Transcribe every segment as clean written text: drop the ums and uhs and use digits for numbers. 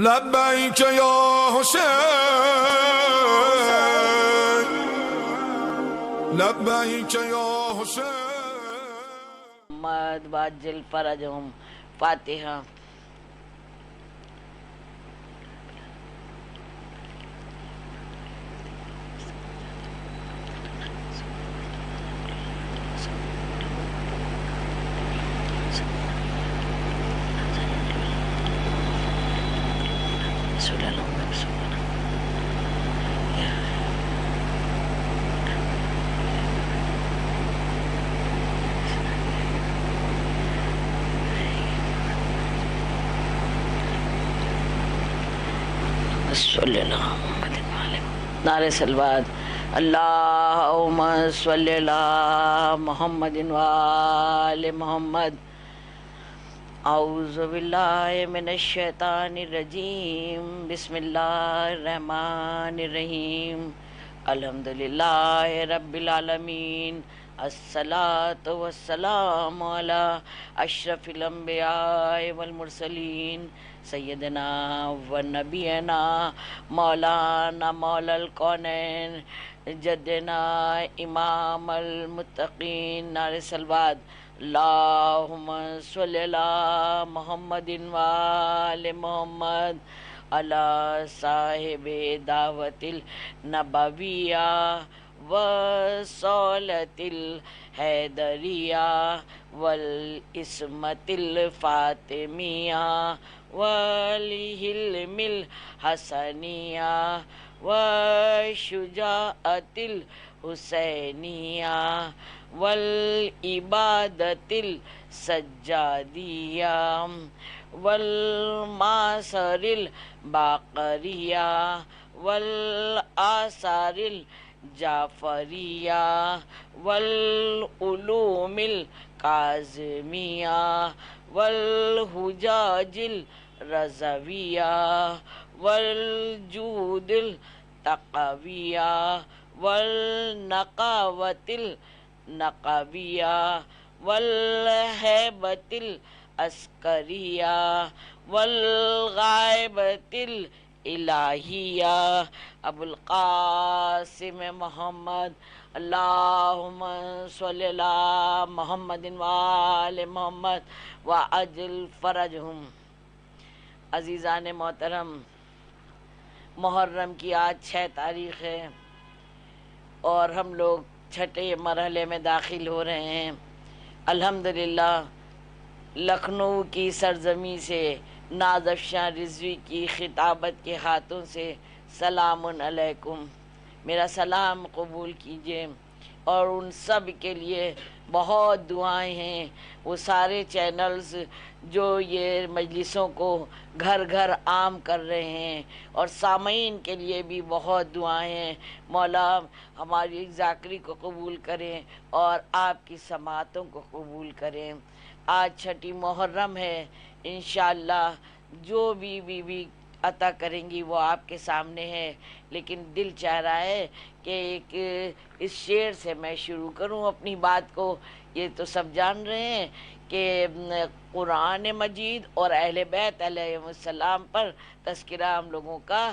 لبیک یا حسین، لبیک یا حسین. محمد واجل فرجهم. فاتحہ. صلی اللہ نعرہ سلوات. اللہم صلی اللہ محمد وآل محمد. اعوذ باللہ من الشیطان الرجیم. بسم اللہ الرحمن الرحیم. الحمدللہ رب العالمین. الصلاۃ والسلام علی اشرف الانبیاء والمرسلین سیدنا و نبینا مولانا مولا الکونین جدنا امام المتقین. نعرہ سلوات. اللہم صلی علی محمد وآل محمد علی صاحب دعوت النبویہ وصولت الحیدریہ والعصمت الفاطمیہ والحلم الحسنیہ والشجاعت الحسینیہ والعبادت السجادیہ والمعصر الباقریہ والآثار الجعفریہ والعلوم الکاظمیہ والحجاج الرضویہ والجود التقویہ والنقاوت النقویہ والہیبت العسکریہ والغائبت الہیہ. ابو القاسم محمد. اللہم صلی علی محمد وآل محمد وعجل فرجہم. عزیزان محترم، محرم کی آج 6 تاریخ ہے اور ہم لوگ چھٹے مرحلے میں داخل ہو رہے ہیں. الحمدللہ لکھنؤ کی سرزمین سے ناز افشاں رضوی کی خطابت کے ہاتھوں سے سلام علیکم. میرا سلام قبول کیجئے اور ان سب کے لیے بہت دعائیں ہیں. وہ سارے چینلز جو یہ مجلسوں کو گھر گھر عام کر رہے ہیں اور سامعین کے لیے بھی بہت دعائیں ہیں. مولا ہماری ذاکری کو قبول کریں اور آپ کی سماعتوں کو قبول کریں. آج چھٹی محرم ہے. انشاءاللہ جو بھی عطا کریں گی وہ آپ کے سامنے ہے، لیکن دل چاہ رہا ہے کہ ایک اس شعر سے میں شروع کروں اپنی بات کو. یہ تو سب جان رہے ہیں کہ قرآن مجید اور اہل بیت علیہ السلام پر تذکرہ ہم لوگوں کا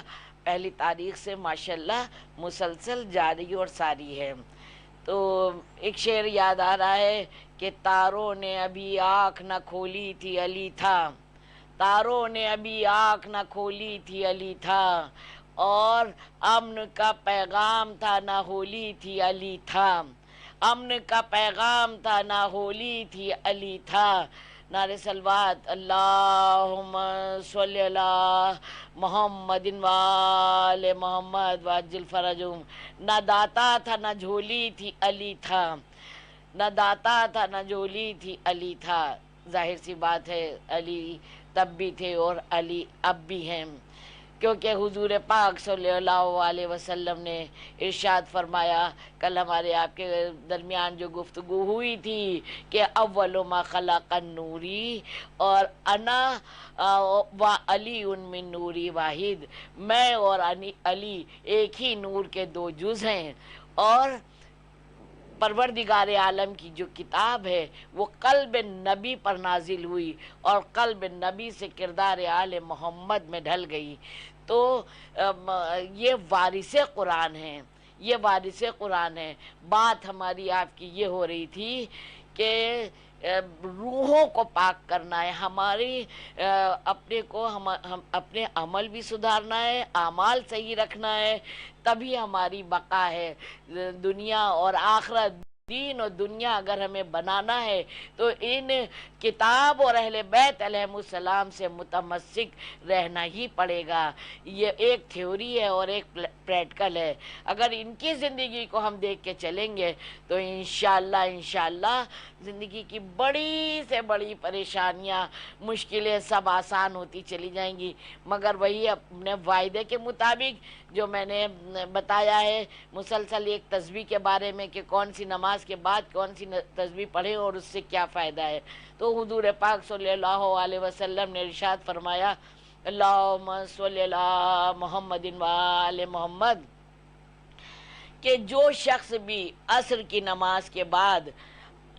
پہلی تاریخ سے ماشاءاللہ مسلسل جاری اور ساری ہے. تو ایک شعر یاد آ رہا ہے کہ تاروں نے ابھی آنکھ نہ کھولی تھی علی تھا. تاروں نے ابھی آنکھ نہ کھولی تھی علی تھا، اور امن کا پیغام تھا نہ ہولی تھی علی تھا. امن کا پیغام تھا نہ ہولی تھی علی تھا. نعرہ سلوات. اللہم صلی علی محمد وآل محمد وعجل فرجہم. نہ داتا تھا نہ جھولی تھی علی تھا. نہ داتا تھا نہ جھولی تھی علی تھا. ظاہر سی بات ہے علی تب بھی تھے اور علی اب بھی ہیں، کیونکہ حضور پاک صلی اللہ علیہ وسلم نے ارشاد فرمایا. کل ہمارے آپ کے درمیان جو گفتگو ہوئی تھی کہ اول ما خلق النوری اور انا و علی من نوری واحد، میں اور علی ایک ہی نور کے 2 جز ہیں. اور پروردگار عالم کی جو کتاب ہے وہ قلب نبی پر نازل ہوئی اور قلب نبی سے کردار آل محمد میں ڈھل گئی. تو یہ وارث قرآن ہیں، یہ وارث قرآن ہے. بات ہماری آپ کی یہ ہو رہی تھی کہ روحوں کو پاک کرنا ہے، ہماری اپنے کو ہم اپنے عمل بھی سدھارنا ہے، اعمال صحیح رکھنا ہے، تبھی ہماری بقا ہے. دنیا اور آخرت، دین اور دنیا اگر ہمیں بنانا ہے تو ان کتاب اور اہل بیت علیہم السلام سے متمسک رہنا ہی پڑے گا. یہ ایک تھیوری ہے اور ایک پریکٹیکل ہے. اگر ان کی زندگی کو ہم دیکھ کے چلیں گے تو انشاءاللہ زندگی کی بڑی سے بڑی پریشانیاں، مشکلیں سب آسان ہوتی چلی جائیں گی. مگر وہی اپنے وعدے کے مطابق جو میں نے بتایا ہے مسلسل ایک تسبیح کے بارے میں کہ کون سی نماز کے بعد کون سی تسبیح پڑھیں اور اس سے کیا فائدہ ہے، تو حضور پاک صلی اللہ علیہ وسلم نے ارشاد فرمایا اللہم صلی علی محمد و آل محمد، کہ جو شخص بھی عصر کی نماز کے بعد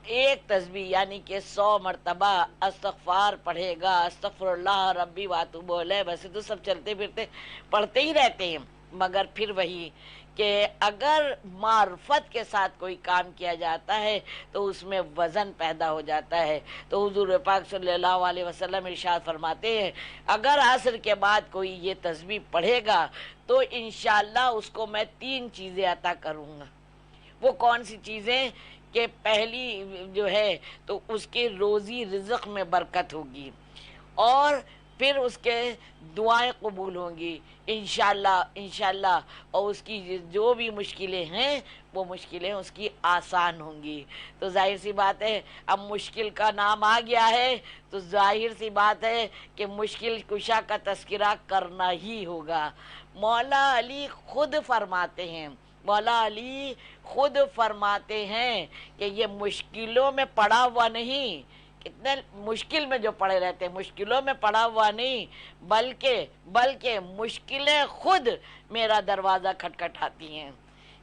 ایک تسبیح یعنی کہ 100 مرتبہ استغفار پڑھے گا، استغفر اللہ ربی واتوب الیہ، ویسے تو سب چلتے پھرتے پڑھتے ہی رہتے ہیں، مگر پھر وہی کہ اگر معرفت کے ساتھ کوئی کام کیا جاتا ہے تو اس میں وزن پیدا ہو جاتا ہے. تو حضور پاک صلی اللہ علیہ وسلم ارشاد فرماتے ہیں اگر عصر کے بعد کوئی یہ تسبیح پڑھے گا تو انشاءاللہ اس کو میں 3 چیزیں عطا کروں گا. وہ کون سی چیزیں؟ کہ پہلی جو ہے تو اس کے روزی رزق میں برکت ہوگی، اور پھر اس کے دعائیں قبول ہوں گی انشاءاللہ، اور اس کی جو بھی مشکلیں ہیں وہ مشکلیں اس کی آسان ہوں گی. تو ظاہر سی بات ہے اب مشکل کا نام آ گیا ہے تو ظاہر سی بات ہے کہ مشکل کشا کا تذکرہ کرنا ہی ہوگا. مولا علی خود فرماتے ہیں، مولا علی خود فرماتے ہیں کہ یہ مشکلوں میں پڑا ہوا نہیں، کتنے مشکل میں جو پڑے رہتے ہیں، مشکلوں میں پڑا ہوا نہیں، بلکہ مشکلیں خود میرا دروازہ کھٹکھٹاتی ہیں.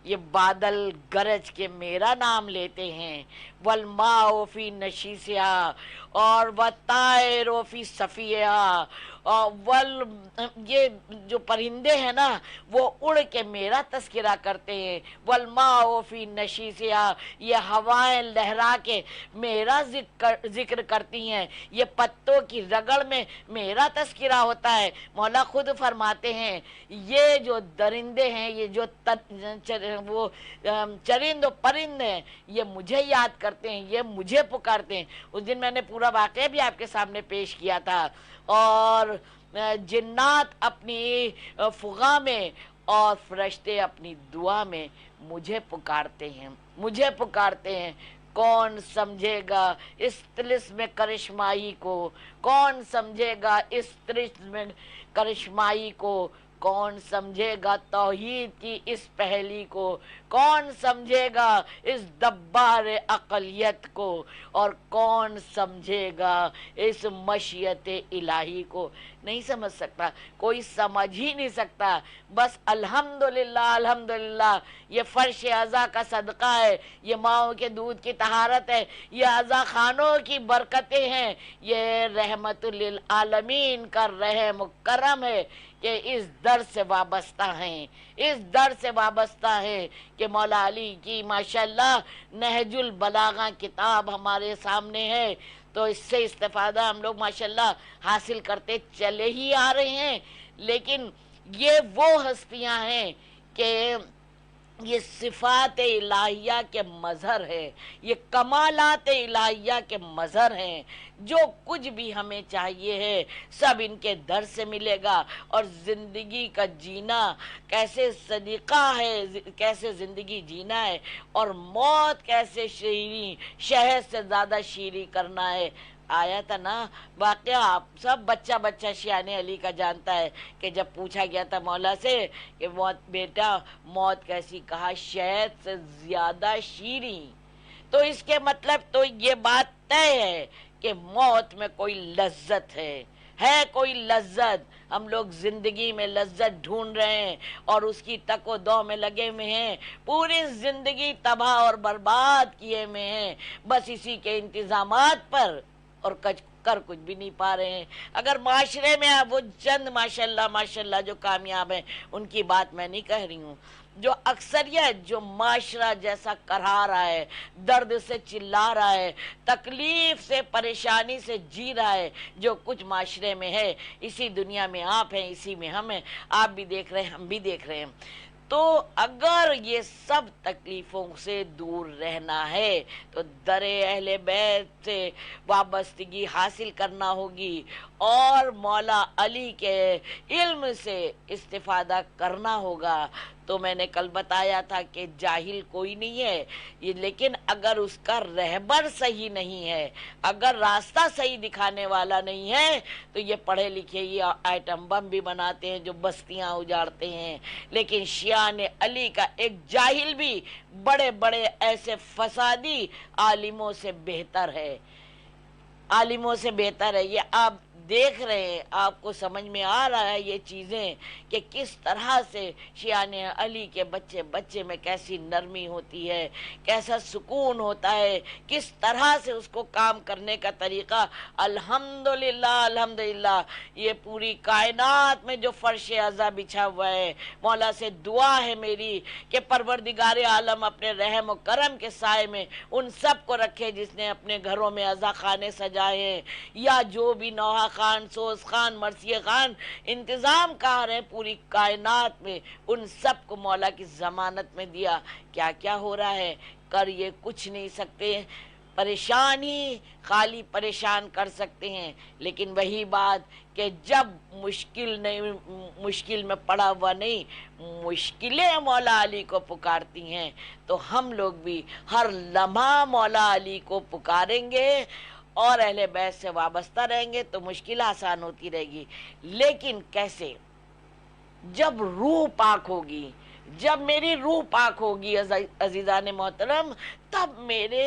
یہ بادل گرج کے میرا نام لیتے ہیں، والماء فی نشیسہا اور والطائر فی صفیہا، اور یہ جو پرندے ہیں نا وہ اڑ کے میرا تذکرہ کرتے ہیں. والماء فی نشیسہا، یہ ہوائیں لہرا کے میرا ذکر کرتی ہیں، یہ پتوں کی رگڑ میں میرا تذکرہ ہوتا ہے. مولا خود فرماتے ہیں یہ جو درندے ہیں، یہ جو وہ چرند و پرند ہیں، یہ مجھے یاد کرتے ہیں، یہ مجھے پکارتے ہیں. اس دن میں نے پورا واقعہ بھی آپ کے سامنے پیش کیا تھا. اور جنات اپنی فغاں میں اور فرشتے اپنی دعا میں مجھے پکارتے ہیں. کون سمجھے گا اس طلسم کرشمائی کو، کون سمجھے گا اس طلسم کرشمائی کو، کون سمجھے گا توحید کی اس پہلی کو، کون سمجھے گا اس دبار اقلیت کو، اور کون سمجھے گا اس مشیت الہی کو. نہیں سمجھ سکتا، کوئی سمجھ ہی نہیں سکتا. بس الحمدللہ یہ فرش اعضا کا صدقہ ہے، یہ ماؤں کے دودھ کی طہارت ہے، یہ اعضا خانوں کی برکتیں ہیں، یہ رحمت للعالمین کا رحم و کرم ہے کہ اس در سے وابستہ ہیں کہ مولا علی کی ماشاءاللہ نہج البلاغہ کتاب ہمارے سامنے ہے. تو اس سے استفادہ ہم لوگ ماشاءاللہ حاصل کرتے چلے ہی آ رہے ہیں. لیکن یہ وہ ہستیاں ہیں کہ یہ صفات الہیہ کے مظہر ہے، یہ کمالات الہیہ کے مظہر ہیں. جو کچھ بھی ہمیں چاہیے ہے سب ان کے در سے ملے گا. اور زندگی کا جینا کیسے صدیقہ ہے، کیسے زندگی جینا ہے، اور موت کیسے شہد سے زیادہ شیریں کرنا ہے. آیا تھا نا واقعہ، آپ سب بچہ شیان علی کا جانتا ہے کہ جب پوچھا گیا تھا مولا سے کہ بیٹا موت کیسی، کہا شہد سے زیادہ شیریں. تو اس کے مطلب تو یہ بات طے ہے کہ موت میں کوئی لذت ہے، ہے کوئی لذت؟ ہم لوگ زندگی میں لذت ڈھونڈ رہے ہیں اور اس کی تک و دو میں لگے ہوئے ہیں، پوری زندگی تباہ اور برباد کیے ہوئے ہیں بس اسی کے انتظامات پر، اور کر کچھ بھی نہیں پا رہے ہیں۔ اگر معاشرے میں وہ چند ماشاءاللہ جو کامیاب ہیں، ان کی بات میں نہیں کہہ رہی ہوں، جو اکثریت جو معاشرہ جیسا کرا رہا ہے، درد سے چلا رہا ہے، تکلیف سے پریشانی سے جی رہا ہے، جو کچھ معاشرے میں ہے، اسی دنیا میں آپ ہیں، اسی میں ہم ہیں، آپ بھی دیکھ رہے ہیں، ہم بھی دیکھ رہے ہیں۔ تو اگر یہ سب تکلیفوں سے دور رہنا ہے تو در اہل بیت سے وابستگی حاصل کرنا ہوگی اور مولا علی کے علم سے استفادہ کرنا ہوگا۔ تو میں نے کل بتایا تھا کہ جاہل کوئی نہیں ہے، لیکن اگر اس کا رہبر صحیح نہیں ہے، اگر راستہ صحیح دکھانے والا نہیں ہے، تو یہ پڑھے لکھے یہ آئٹم بم بھی بناتے ہیں جو بستیاں اجاڑتے ہیں، لیکن شیعان علی کا ایک جاہل بھی بڑے بڑے ایسے فسادی عالموں سے بہتر ہے، عالموں سے بہتر ہے۔ یہ آپ دیکھ رہے ہیں، آپ کو سمجھ میں آ رہا ہے یہ چیزیں کہ کس طرح سے شیعان علی کے بچے میں کیسی نرمی ہوتی ہے، کیسا سکون ہوتا ہے، کس طرح سے اس کو کام کرنے کا طریقہ۔ الحمدللہ یہ پوری کائنات میں جو فرش عزا بچھا ہوا ہے، مولا سے دعا ہے میری کہ پروردگار عالم اپنے رحم و کرم کے سائے میں ان سب کو رکھے جس نے اپنے گھروں میں عزا خانے سجائے ہیں، یا جو بھی نوحہ خان، سوز خان، مرثیہ خان انتظام کار ہیں پوری کائنات میں، ان سب کو مولا کی ضمانت میں دیا۔ کیا کیا ہو رہا ہے، کر یہ کچھ نہیں سکتے، پریشان ہی خالی پریشان کر سکتے ہیں، لیکن وہی بات کہ جب مشکل میں پڑا ہوا نہیں، مشکلیں مولا علی کو پکارتی ہیں، تو ہم لوگ بھی ہر لمحہ مولا علی کو پکاریں گے اور اہل بیت سے وابستہ رہیں گے تو مشکل آسان ہوتی رہے گی۔ لیکن کیسے؟ جب روح پاک ہوگی، جب میری روح پاک ہوگی عزیزان محترم، تب میرے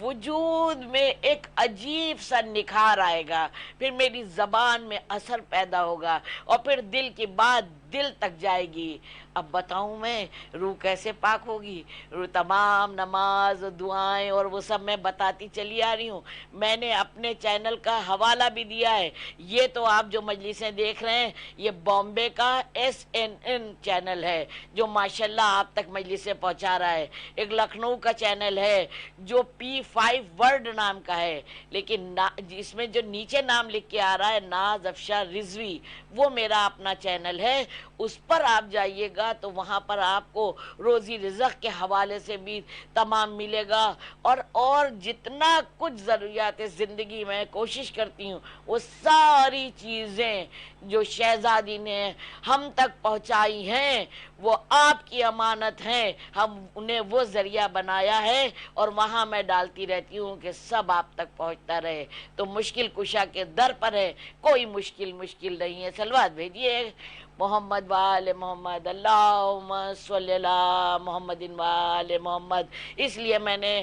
وجود میں ایک عجیب سا نکھار آئے گا، پھر میری زبان میں اثر پیدا ہوگا اور پھر دل کی بات دل تک جائے گی۔ اب بتاؤں میں روح کیسے پاک ہوگی؟ روح تمام نماز دعائیں اور وہ سب میں بتاتی چلی آ رہی ہوں، میں نے اپنے چینل کا حوالہ بھی دیا ہے۔ یہ تو آپ جو مجلسیں دیکھ رہے ہیں یہ بامبے کا SNN چینل ہے جو ماشاءاللہ آپ تک مجلسیں پہنچا رہا ہے، ایک لکھنؤ کا چینل ہے جو P5 ورلڈ نام کا ہے، لیکن جس میں جو نیچے نام لکھ کے آ رہا ہے ناز افشار رضوی، وہ میرا اپنا چینل ہے، اس پر آپ جائیے گا تو وہاں پر آپ کو روزی رزق کے حوالے سے بھی تمام ملے گا، اور جتنا کچھ ضروریات زندگی میں کوشش کرتی ہوں وہ ساری چیزیں جو شہزادی نے ہم تک پہنچائی ہیں وہ آپ کی امانت ہیں، ہم انہیں وہ ذریعہ بنایا ہے اور وہاں میں ڈالتی رہتی ہوں کہ سب آپ تک پہنچتا رہے۔ تو مشکل کشا کے در پر ہے، کوئی مشکل نہیں ہے۔ صلوات بھیجیے محمد وآل محمد، اللہم صلی اللہ محمد وآل محمد۔ اس لیے میں نے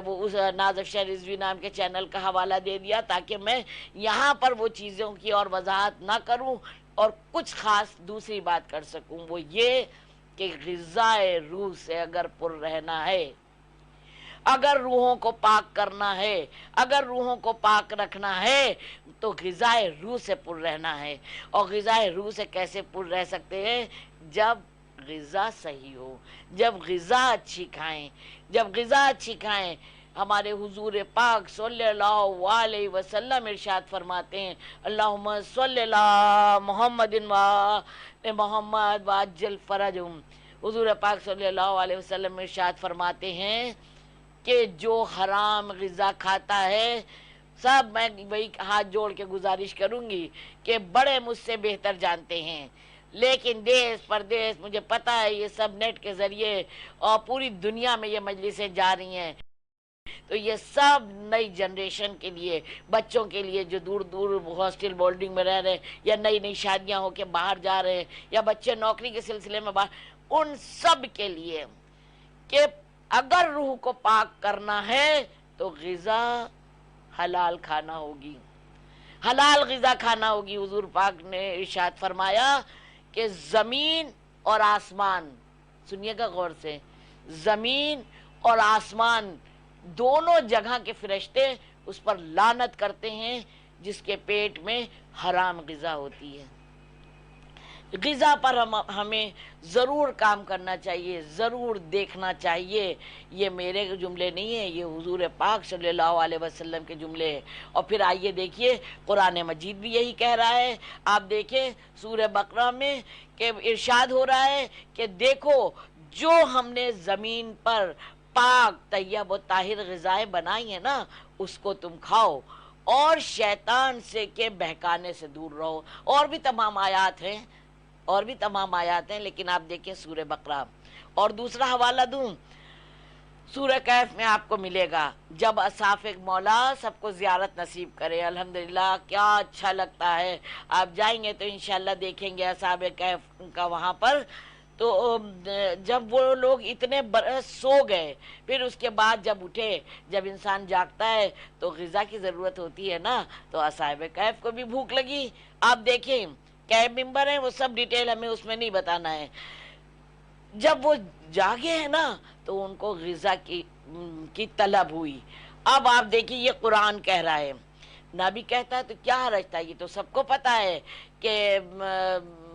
وہ اس ناز افشار رضوی نام کے چینل کا حوالہ دے دیا تاکہ میں یہاں پر وہ چیزوں کی اور وضاحت نہ کروں اور کچھ خاص دوسری بات کر سکوں، وہ یہ کہ غذائے روح سے اگر پر رہنا ہے، اگر روحوں کو پاک کرنا ہے، اگر روحوں کو پاک رکھنا ہے تو غذائے روح سے پر رہنا ہے۔ اور غذائے روح سے کیسے پر رہ سکتے ہیں؟ جب غذا صحیح ہو، جب غذا اچھی کھائیں، جب غذا اچھی کھائیں۔ ہمارے حضور پاک صلی اللہ علیہ وسلم ارشاد فرماتے ہیں، اللہم صلی اللہ محمد و محمد وعجل فرجہم۔ حضور پاک صلی اللہ علیہ وسلم ارشاد فرماتے ہیں کہ جو حرام غذا کھاتا ہے، سب میں وہی ہاتھ جوڑ کے گزارش کروں گی کہ بڑے مجھ سے بہتر جانتے ہیں، لیکن دیس پردیس مجھے پتہ ہے یہ سب نیٹ کے ذریعے اور پوری دنیا میں یہ مجلسیں جا رہی ہیں، تو یہ سب نئی جنریشن کے لیے، بچوں کے لیے جو دور دور ہاسٹل بورڈنگ میں رہ رہے ہیں یا نئی شادیاں ہو کے باہر جا رہے ہیں یا بچے نوکری کے سلسلے میں باہر، ان سب کے لیے کہ اگر روح کو پاک کرنا ہے تو غذا حلال کھانا ہوگی، حلال غذا کھانا ہوگی۔ حضور پاک نے ارشاد فرمایا کہ زمین اور آسمان، سنیے گا غور سے، زمین اور آسمان دونوں جگہ کے فرشتے اس پر لعنت کرتے ہیں جس کے پیٹ میں حرام غذا ہوتی ہے۔ غذا پر ہمیں ضرور کام کرنا چاہیے، ضرور دیکھنا چاہیے۔ یہ میرے جملے نہیں ہیں، یہ حضور پاک صلی اللہ علیہ وسلم کے جملے ہیں۔ اور پھر آئیے دیکھیے قرآن مجید بھی یہی کہہ رہا ہے۔ آپ دیکھیں سورہ بقرہ میں کہ ارشاد ہو رہا ہے کہ دیکھو جو ہم نے زمین پر پاک طیب و طاہر غذائیں بنائی ہیں نا، اس کو تم کھاؤ اور شیطان سے کے بہکانے سے دور رہو۔ اور بھی تمام آیات ہیں، اور بھی تمام آیات ہیں، لیکن آپ دیکھیں سورہ بقرہ۔ اور دوسرا حوالہ دوں، سورہ کہف میں آپ کو ملے گا، جب اصحاب مولا سب کو زیارت نصیب کرے، الحمدللہ کیا اچھا لگتا ہے۔ آپ جائیں گے تو انشاءاللہ دیکھیں گے اصحاب کہف کا وہاں پر۔ تو جب وہ لوگ اتنے برس سو گئے، پھر اس کے بعد جب اٹھے، جب انسان جاگتا ہے تو غذا کی ضرورت ہوتی ہے نا، تو اصحاب کہف کو بھی بھوک لگی۔ آپ دیکھیں کئی ممبر ہیں، وہ سب ڈیٹیل ہمیں اس میں نہیں بتانا ہے۔ جب وہ جاگے ہیں نا تو ان کو غذا کی طلب ہوئی۔ اب آپ دیکھیے یہ قرآن کہہ رہا ہے، نبی کہتا ہے تو کیا حرج تھا، یہ تو سب کو پتا ہے کہ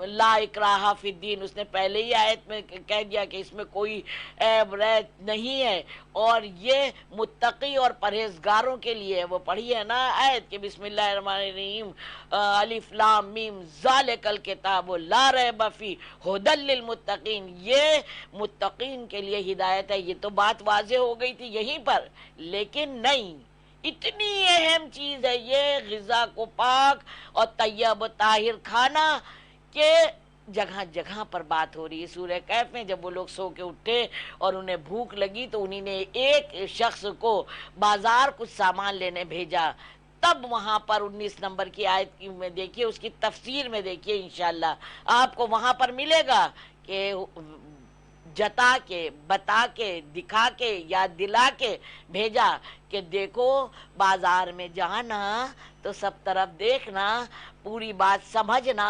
لا اکراہ فی الدین، اس نے پہلے ہی آیت میں کہہ دیا کہ اس میں کوئی عیب ریت نہیں ہے، اور یہ متقی اور پرہیزگاروں کے لیے۔ وہ پڑھی ہے نا آیت کہ بسم اللہ الرحمن الرحیم، الف لام میم ذالک الکتاب لا ریب فیہ ھدی للمتقین، یہ متقین کے لیے ہدایت ہے۔ یہ تو بات واضح ہو گئی تھی یہیں پر، لیکن نہیں، اتنی اہم چیز ہے یہ غذا کو پاک اور طیب و طاہر کھانا کہ جگہ جگہ پر بات ہو رہی ہے۔ سورہ کہف میں جب وہ لوگ سو کے اٹھے اور انہیں بھوک لگی تو انہی نے ایک شخص کو بازار کچھ سامان لینے بھیجا، تب وہاں پر 19 نمبر کی آیت میں دیکھیے، اس کی تفسیر میں دیکھیے، انشاءاللہ آپ کو وہاں پر ملے گا کہ جتا کے، بتا کے، دکھا کے، یاد دلا کے بھیجا کہ دیکھو بازار میں جانا تو سب طرف دیکھنا، پوری بات سمجھنا،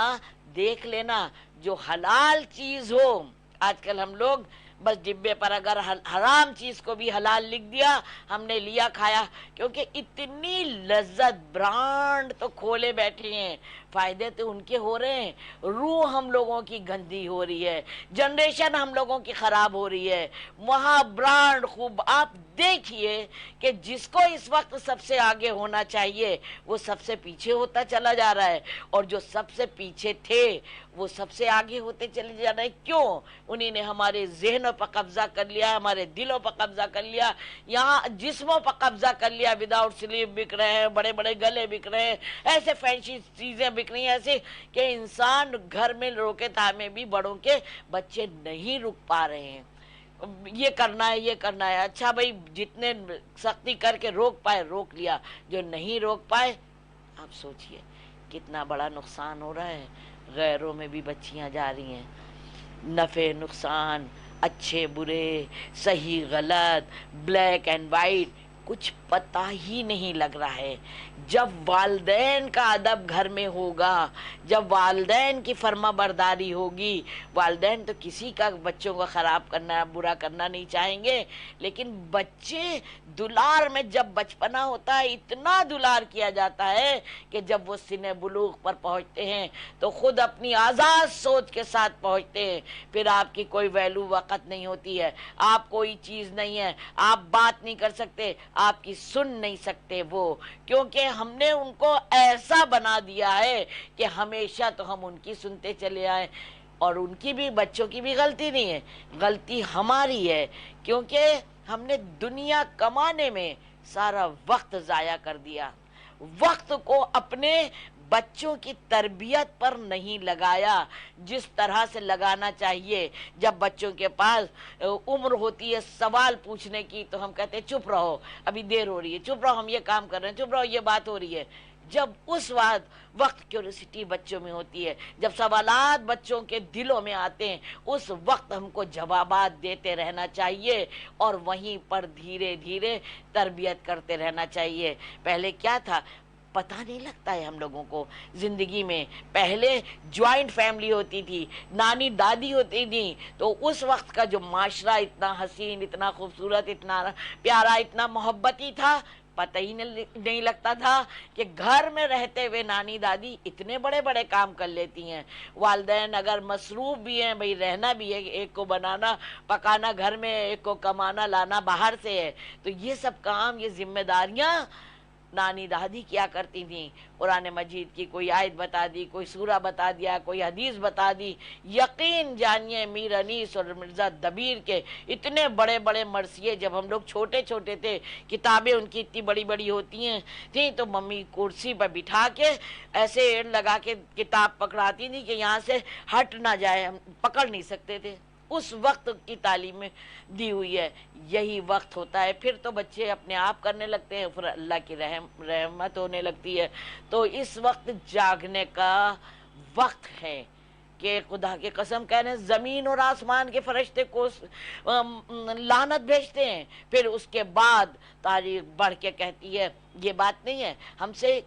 دیکھ لینا، جو حلال چیز ہو۔ آج کل ہم لوگ بس ڈبے پر اگر حرام چیز کو بھی حلال لکھ دیا، ہم نے لیا کھایا، کیونکہ اتنی لذت برانڈ تو کھولے بیٹھے ہیں، فائدے تو ان کے ہو رہے ہیں، روح ہم لوگوں کی گندی ہو رہی ہے، جنریشن ہم لوگوں کی خراب ہو رہی ہے، وہاں برانڈ خوب۔ آپ دیکھیے کہ جس کو اس وقت سب سے آگے ہونا چاہیے وہ سب سے پیچھے ہوتا چلا جا رہا ہے، اور جو سب سے پیچھے تھے وہ سب سے آگے ہوتے چلے جا رہے ہیں۔ کیوں؟ انہی نے ہمارے ذہنوں پر قبضہ کر لیا، ہمارے دلوں پر قبضہ کر لیا، یہاں جسموں پر قبضہ کر لیا۔ وداؤٹ سلیپ بک رہے ہیں، بڑے بڑے گلے بک رہے ہیں، ایسے فینسی چیزیں بک رہی ہیں، ایسے کہ انسان گھر میں روکے تھامے بھی بڑوں کے بچے نہیں رک پا رہے ہیں۔ یہ کرنا ہے، یہ کرنا ہے، اچھا بھائی جتنے سختی کر کے روک پائے روک لیا، جو نہیں روک پائے آپ سوچئے کتنا بڑا نقصان ہو رہا ہے۔ غیروں میں بھی بچیاں جا رہی ہیں، نفع نقصان، اچھے برے، صحیح غلط، بلیک اینڈ وائٹ، کچھ پتہ ہی نہیں لگ رہا ہے۔ جب والدین کا ادب گھر میں ہوگا، جب والدین کی فرما برداری ہوگی، والدین تو کسی کا بچوں کو خراب کرنا، برا کرنا نہیں چاہیں گے، لیکن بچے دلار میں جب بچپنا ہوتا ہے اتنا دلار کیا جاتا ہے کہ جب وہ سن بلوغ پر پہنچتے ہیں تو خود اپنی آزاد سوچ کے ساتھ پہنچتے ہیں، پھر آپ کی کوئی ویلو وقت نہیں ہوتی ہے، آپ کوئی چیز نہیں ہے، آپ بات نہیں کر سکتے، آپ کی سن نہیں سکتے وہ، کیونکہ ہم نے ان کو ایسا بنا دیا ہے کہ ہمیشہ تو ہم ان کی سنتے چلے آئے۔ اور ان کی بھی، بچوں کی بھی غلطی نہیں ہے، غلطی ہماری ہے، کیونکہ ہم نے دنیا کمانے میں سارا وقت ضائع کر دیا، وقت کو اپنے بچوں کی تربیت پر نہیں لگایا جس طرح سے لگانا چاہیے۔ جب بچوں کے پاس عمر ہوتی ہے سوال پوچھنے کی تو ہم کہتے ہیں چپ رہو، ابھی دیر ہو رہی ہے، چپ رہو، ہم یہ کام کر رہے ہیں، چپ رہو، یہ بات ہو رہی ہے۔ جب اس وقت کیوریسٹی بچوں میں ہوتی ہے، جب سوالات بچوں کے دلوں میں آتے ہیں، اس وقت ہم کو جوابات دیتے رہنا چاہیے اور وہیں پر دھیرے دھیرے تربیت کرتے رہنا چاہیے۔ پہلے کیا تھا، پتہ نہیں لگتا ہے ہم لوگوں کو زندگی میں. پہلے جوائنٹ فیملی ہوتی تھی, نانی دادی ہوتی تھی, تو اس وقت کا جو معاشرہ اتنا حسین, اتنا خوبصورت, اتنا پیارا, اتنا محبتی تھا, پتہ ہی نہیں لگتا تھا کہ گھر میں رہتے ہوئے نانی دادی اتنے بڑے بڑے کام کر لیتی ہیں. والدین اگر مصروف بھی ہیں, بھئی رہنا بھی ہے, ایک کو بنانا پکانا گھر میں, ایک کو کمانا لانا باہر سے ہے, تو یہ سب کام, یہ ذمہ داریاں نانی دادی کیا کرتی تھیں. قرآن مجید کی کوئی آیت بتا دی, کوئی سورہ بتا دیا, کوئی حدیث بتا دی. یقین جانیے میر انیس اور مرزا دبیر کے اتنے بڑے بڑے مرثیے, جب ہم لوگ چھوٹے چھوٹے تھے, کتابیں ان کی اتنی بڑی بڑی ہوتی تھیں, تو ممی کرسی پر بٹھا کے ایسے ایڑ لگا کے کتاب پکڑاتی تھی کہ یہاں سے ہٹ نہ جائے, ہم پکڑ نہیں سکتے تھے. اس وقت کی تعلیم دی ہوئی ہے. یہی وقت ہوتا ہے, پھر تو بچے اپنے آپ کرنے لگتے ہیں, پھر اللہ کی رحمت ہونے لگتی ہے. تو اس وقت جاگنے کا وقت ہے کہ خدا کی قسم کہہ رہے ہیں, زمین اور آسمان کے فرشتے کو لعنت بھیجتے ہیں. پھر اس کے بعد تاریخ بڑھ کے کہتی ہے, یہ بات نہیں ہے ہم سے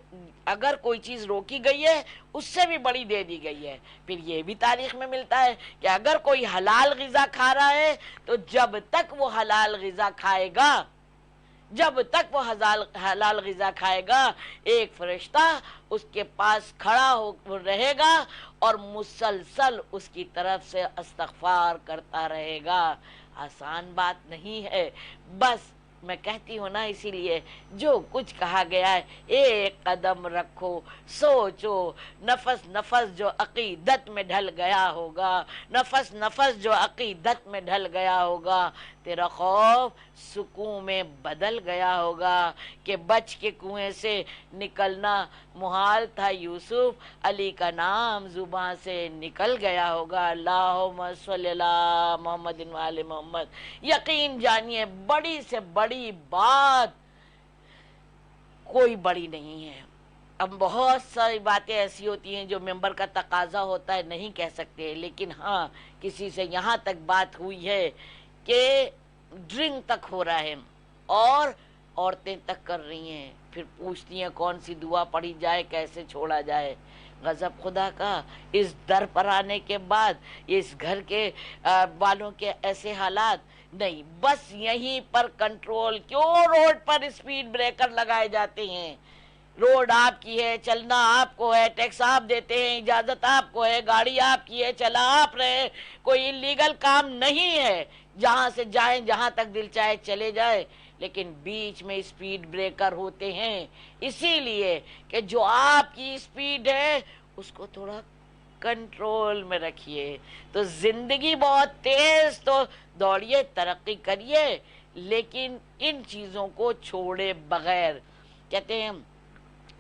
اگر کوئی چیز روکی گئی ہے اس سے بھی بڑی دے دی گئی ہے. پھر یہ بھی تاریخ میں ملتا ہے کہ اگر کوئی حلال غذا کھا رہا ہے تو جب تک وہ حلال غذا کھائے گا, جب تک وہ حلال غذا کھائے گا, ایک فرشتہ اس کے پاس کھڑا ہو رہے گا اور مسلسل اس کی طرف سے استغفار کرتا رہے گا. آسان بات نہیں ہے. بس میں کہتی ہوں نا, اسی لیے جو کچھ کہا گیا ہے, ایک قدم رکھو, سوچو, نفس نفس جو عقیدت میں ڈھل گیا ہوگا, نفس نفس جو عقیدت میں ڈھل گیا ہوگا, تیرا خوف سکون میں بدل گیا ہوگا کہ بچ کے کنویں سے نکلنا محال تھا یوسف, علی کا نام زباں سے نکل گیا ہوگا. اللہم صلی اللہ محمد وآل محمد. یقین جانیے بڑی سے بڑی بات کوئی بڑی نہیں ہے. اب بہت ساری باتیں ایسی ہوتی ہیں جو ممبر کا تقاضا ہوتا ہے نہیں کہہ سکتے, لیکن ہاں کسی سے یہاں تک بات ہوئی ہے کہ ڈرنک تک ہو رہا ہے اور عورتیں تک کر رہی ہیں, پھر پوچھتی ہیں کون سی دعا پڑھی جائے, کیسے چھوڑا جائے. غضب خدا کا اس در پر آنے کے بعد, اس گھر کے والوں کے ایسے حالات نہیں. بس یہیں پر کنٹرول, کیوں روڈ پر اسپیڈ بریکر لگائے جاتے ہیں؟ روڈ آپ کی ہے, چلنا آپ کو ہے, ٹیکس آپ دیتے ہیں, اجازت آپ کو ہے, گاڑی آپ کی ہے, چلا آپ رہے, کوئی انلیگل کام نہیں ہے. جہاں سے جائیں, جہاں تک دل چاہے چلے جائے, لیکن بیچ میں اسپیڈ بریکر ہوتے ہیں اسی لیے کہ جو آپ کی اسپیڈ ہے اس کو تھوڑا کنٹرول میں رکھیے. تو زندگی بہت تیز, تو دوڑیے, ترقی کریے, لیکن ان چیزوں کو چھوڑے بغیر. کہتے ہیں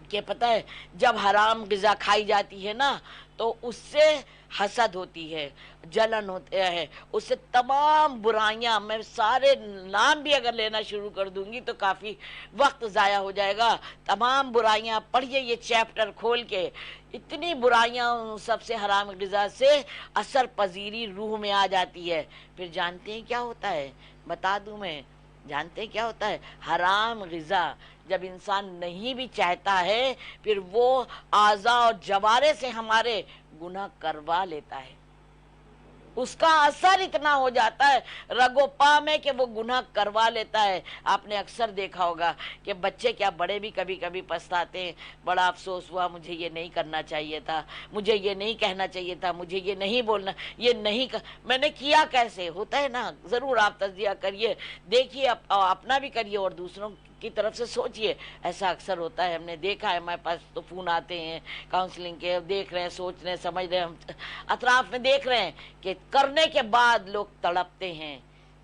کہ پتہ ہے جب حرام غذا کھائی جاتی ہے نا تو اس سے حسد ہوتی ہے, جلن ہوتا ہے, اس سے تمام برائیاں, میں سارے نام بھی اگر لینا شروع کر دوں گی تو کافی وقت ضائع ہو جائے گا. تمام برائیاں پڑھیے یہ چیپٹر کھول کے, اتنی برائیاں سب سے حرام غذا سے اثر پذیری روح میں آ جاتی ہے. پھر جانتے ہیں کیا ہوتا ہے, بتا دوں میں, جانتے ہیں کیا ہوتا ہے؟ حرام غذا جب انسان نہیں بھی چاہتا ہے پھر وہ اعضاء اور جوارے سے ہمارے گناہ کروا لیتا ہے. اس کا اثر اتنا ہو جاتا ہے رگ و پا میں کہ وہ گناہ کروا لیتا ہے. آپ نے اکثر دیکھا ہوگا کہ بچے کیا بڑے بھی کبھی کبھی پچھتاتے ہیں, بڑا افسوس ہوا, مجھے یہ نہیں کرنا چاہیے تھا, مجھے یہ نہیں کہنا چاہیے تھا, مجھے یہ نہیں بولنا, یہ نہیں میں نے کیا کیسے. ہوتا ہے نا, ضرور آپ تجزیہ کریے, دیکھیے, اپنا بھی کریے اور دوسروں کی طرف سے سوچئے. ایسا اکثر ہوتا ہے, ہم نے دیکھا ہے, ہمارے پاس تو فون آتے ہیں کاؤنسلنگ کے, دیکھ رہے ہیں, سوچ رہے ہیں, سمجھ رہے ہیں, ہم اطراف میں دیکھ رہے ہیں کہ کرنے کے بعد لوگ تڑپتے ہیں.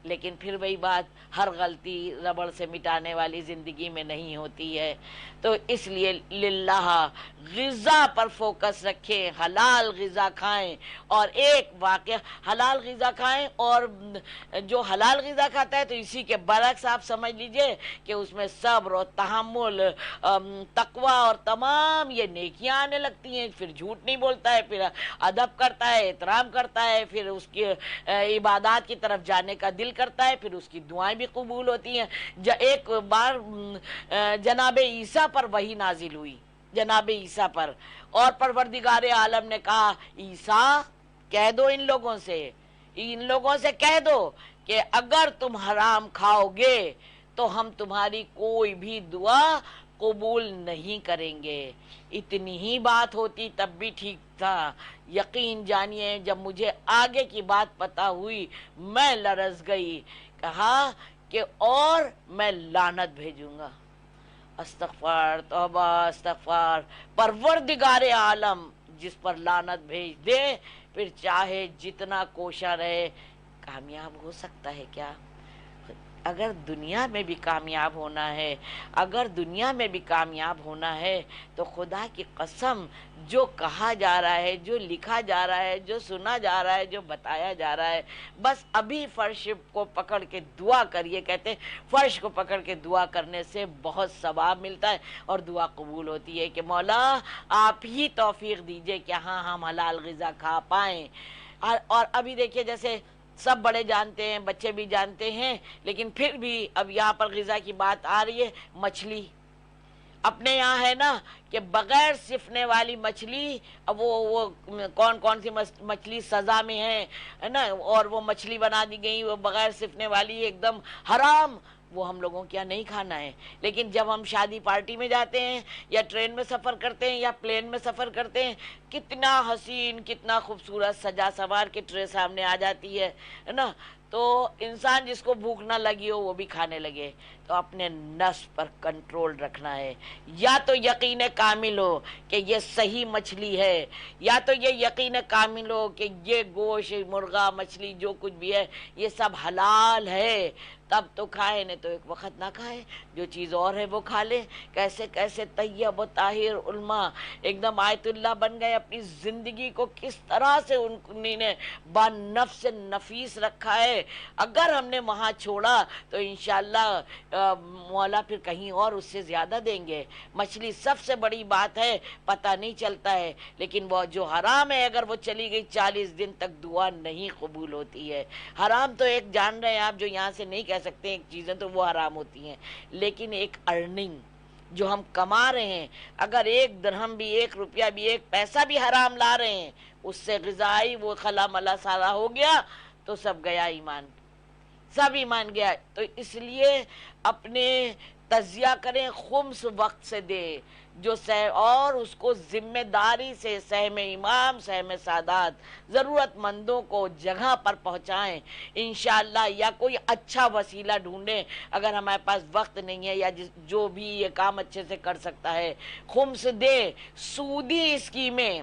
لیکن پھر وہی بات, ہر غلطی ربڑ سے مٹانے والی زندگی میں نہیں ہوتی ہے. تو اس لیے للہ غذا پر فوکس رکھیں, حلال غذا کھائیں. اور ایک واقعہ, حلال غذا کھائیں, اور جو حلال غذا کھاتا ہے تو اسی کے برعکس آپ سمجھ لیجئے کہ اس میں صبر اور تحمل, تقوی اور تمام یہ نیکیاں آنے لگتی ہیں. پھر جھوٹ نہیں بولتا ہے, پھر ادب کرتا ہے, احترام کرتا ہے, پھر اس کی عبادات کی طرف جانے کا دل کرتا ہے, پھر اس کی دعائیں بھی قبول ہوتی ہیں. ایک بار جناب عیسیٰ پر وحی نازل ہوئی, جناب عیسیٰ پر، اور پروردگار عالم نے کہا عیسیٰ کہہ دو ان لوگوں سے کہہ دو کہ اگر تم حرام کھاؤ گے تو ہم تمہاری کوئی بھی دعا قبول نہیں کریں گے۔ اتنی ہی بات ہوتی تب بھی ٹھیک تھا، یقین جانیے جب مجھے آگے کی بات پتا ہوئی میں لرز گئی، کہا کہ اور میں لعنت بھیجوں گا۔ استغفار، توبہ استغفار۔ پروردگار عالم جس پر لعنت بھیج دے پھر چاہے جتنا کوشاں رہے کامیاب ہو سکتا ہے کیا؟ اگر دنیا میں بھی کامیاب ہونا ہے تو خدا کی قسم جو کہا جا رہا ہے، جو لکھا جا رہا ہے، جو سنا جا رہا ہے، جو بتایا جا رہا ہے، بس ابھی فرش کو پکڑ کے دعا کریے۔ کہتے ہیں فرش کو پکڑ کے دعا کرنے سے بہت ثواب ملتا ہے اور دعا قبول ہوتی ہے کہ مولا آپ ہی توفیق دیجئے کہ ہاں ہم حلال غذا کھا پائیں۔ اور ابھی دیکھیے جیسے سب بڑے جانتے ہیں، بچے بھی جانتے ہیں، لیکن پھر بھی اب یہاں پر غذا کی بات آ رہی ہے۔ مچھلی اپنے یہاں ہے نا کہ بغیر صفنے والی مچھلی، اب وہ کون سی مچھلی سزا میں ہے نا، اور وہ مچھلی بنا دی گئی وہ بغیر صفنے والی ایک دم حرام، وہ ہم لوگوں کیا نہیں کھانا ہے۔ لیکن جب ہم شادی پارٹی میں جاتے ہیں یا ٹرین میں سفر کرتے ہیں یا پلین میں سفر کرتے ہیں، کتنا حسین کتنا خوبصورت سجا سنوار کے ٹرے سامنے آ جاتی ہے نا، تو انسان جس کو بھوک نہ لگی ہو وہ بھی کھانے لگے۔ تو اپنے نفس پر کنٹرول رکھنا ہے، یا تو یقین کامل ہو کہ یہ صحیح مچھلی ہے، یا تو یہ یقین کامل ہو کہ یہ گوشت مرغا مچھلی جو کچھ بھی ہے یہ سب حلال ہے، تب تو کھائے، نہیں تو ایک وقت نہ کھائے، جو چیز اور ہے وہ کھا لے۔ کیسے کیسے طیب و طاہر علماء ایک دم آیت اللہ بن گئے، اپنی زندگی کو کس طرح سے انہوں نے با نفس نفیس رکھا ہے۔ اگر ہم نے وہاں چھوڑا تو انشاءاللہ مولا پھر کہیں اور اس سے زیادہ دیں گے۔ مچھلی سب سے بڑی بات ہے، پتہ نہیں چلتا ہے، لیکن وہ جو حرام ہے اگر وہ چلی گئی 40 دن تک دعا نہیں قبول ہوتی ہے۔ حرام تو ایک جان رہے ہیں آپ جو یہاں سے نہیں کہہ سکتے، ایک چیزیں تو وہ حرام ہوتی ہیں، لیکن ایک ارننگ جو ہم کما رہے ہیں، اگر 1 درہم بھی 1 روپیہ بھی 1 پیسہ بھی حرام لا رہے ہیں، اس سے غذائی وہ خلا ملا سارا ہو گیا تو سب گیا ایمان، سب ایمان گیا۔ تو اس لیے اپنے تجزیہ کریں، خمس وقت سے دے جو اور اس کو ذمہ داری سے سہم امام سہم سادات ضرورت مندوں کو جگہ پر پہنچائیں انشاءاللہ، یا کوئی اچھا وسیلہ ڈھونڈیں اگر ہمارے پاس وقت نہیں ہے یا جو بھی یہ کام اچھے سے کر سکتا ہے، خمس دے۔ سودی اسکیمیں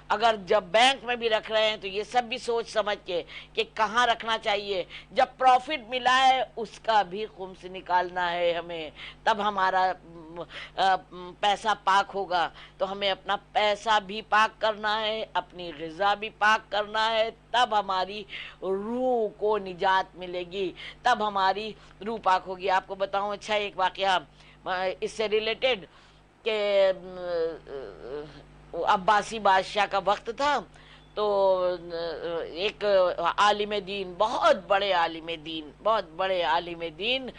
اگر جب بینک میں بھی رکھ رہے ہیں تو یہ سب بھی سوچ سمجھ کے کہ کہاں رکھنا چاہیے، جب پروفٹ ملا ہے اس کا بھی خمس نکالنا ہے ہمیں، تب ہمارا پیسہ پاک ہوگا۔ تو ہمیں اپنا پیسہ بھی پاک کرنا ہے، اپنی غذا بھی پاک کرنا ہے، تب ہماری روح کو نجات ملے گی، تب ہماری روح پاک ہوگی۔ آپ کو بتاؤں اچھا ایک واقعہ اس سے ریلیٹڈ کہ عباسی بادشاہ کا وقت تھا، تو ایک عالم دین، بہت بڑے عالم دین،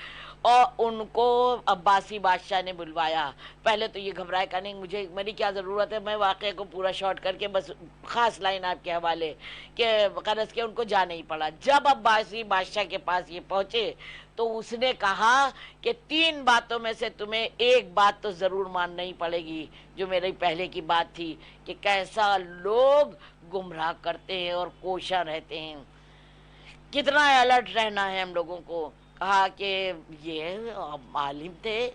اور ان کو عباسی بادشاہ نے بلوایا۔ پہلے تو یہ گھبرائے کہ نہیں مجھے میری کیا ضرورت ہے، میں واقعے کو پورا شارٹ کر کے بس خاص لائن آپ کے حوالے کہ غرض کہ ان کو جا نہیں پڑا۔ جب عباسی بادشاہ کے پاس یہ پہنچے تو اس نے کہا کہ 3 باتوں میں سے تمہیں ایک بات تو ضرور ماننا ہی پڑے گی، جو میری پہلے کی بات تھی کہ کیسا لوگ گمراہ کرتے ہیں اور کوشاں رہتے ہیں، کتنا الرٹ رہنا ہے ہم لوگوں کو۔ کہا کہ یہ عالم تھے،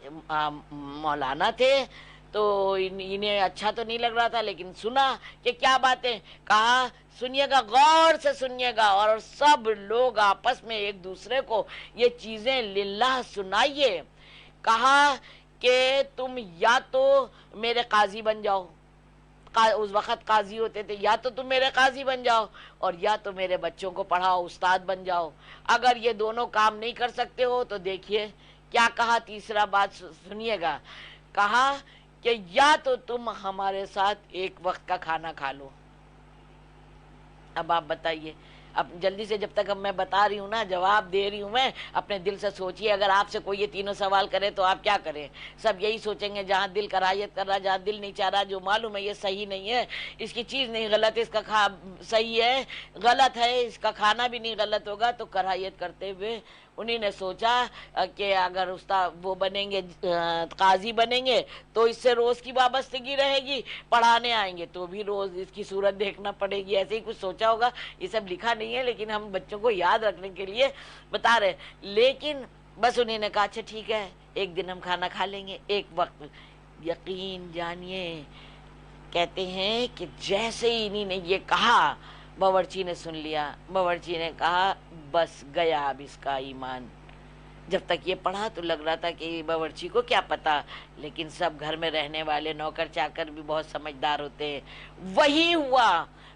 مولانا تھے، تو انہیں اچھا تو نہیں لگ رہا تھا، لیکن سنا کہ کیا باتیں، کہا سنیے گا، غور سے سنیے گا، اور سب لوگ آپس میں ایک دوسرے کو یہ چیزیں للہ سنائیے۔ کہا کہ تم یا تو میرے قاضی بن جاؤ، اس وقت قاضی ہوتے تھے، یا تو تم میرے قاضی بن جاؤ اور یا تو میرے بچوں کو پڑھاؤ، استاد بن جاؤ۔ اگر یہ دونوں کام نہیں کر سکتے ہو تو دیکھیے کیا کہا، تیسرا بات سنیے گا، کہا کہ یا تو تم ہمارے ساتھ ایک وقت کا کھانا کھا لو۔ اب آپ بتائیے اب جلدی سے جب تک اب میں بتا رہی ہوں نا، جواب دے رہی ہوں میں، اپنے دل سے سوچئے اگر آپ سے کوئی یہ تینوں سوال کرے تو آپ کیا کریں؟ سب یہی سوچیں گے جہاں دل کراہیت کر رہا، جہاں دل نہیں چاہ رہا، جو معلوم ہے یہ صحیح نہیں ہے، اس کی چیز نہیں غلط ہے، اس کا صحیح ہے غلط ہے، اس کا کھانا بھی نہیں غلط ہوگا، تو کراہیت کرتے ہوئے انہی نے سوچا کہ اگر استاد وہ بنیں گے، قاضی بنیں گے تو اس سے روز کی وابستگی رہے گی، پڑھانے آئیں گے تو بھی روز اس کی صورت دیکھنا پڑے گی، ایسے ہی کچھ سوچا ہوگا، یہ سب لکھا نہیں ہے لیکن ہم بچوں کو یاد رکھنے کے لیے بتا رہے۔ لیکن بس انہی نے کہا اچھا ٹھیک ہے ایک دن ہم کھانا کھا لیں گے ایک وقت۔ یقین جانیے کہتے ہیں کہ جیسے ہی انہی نے یہ کہا باورچی نے سن لیا، باورچی نے کہا بس گیا اب اس کا ایمان۔ جب تک یہ پڑھا تو لگ رہا تھا کہ باورچی کو کیا پتا، لیکن سب گھر میں رہنے والے نوکر چاکر بھی بہت سمجھدار ہوتے ہیں۔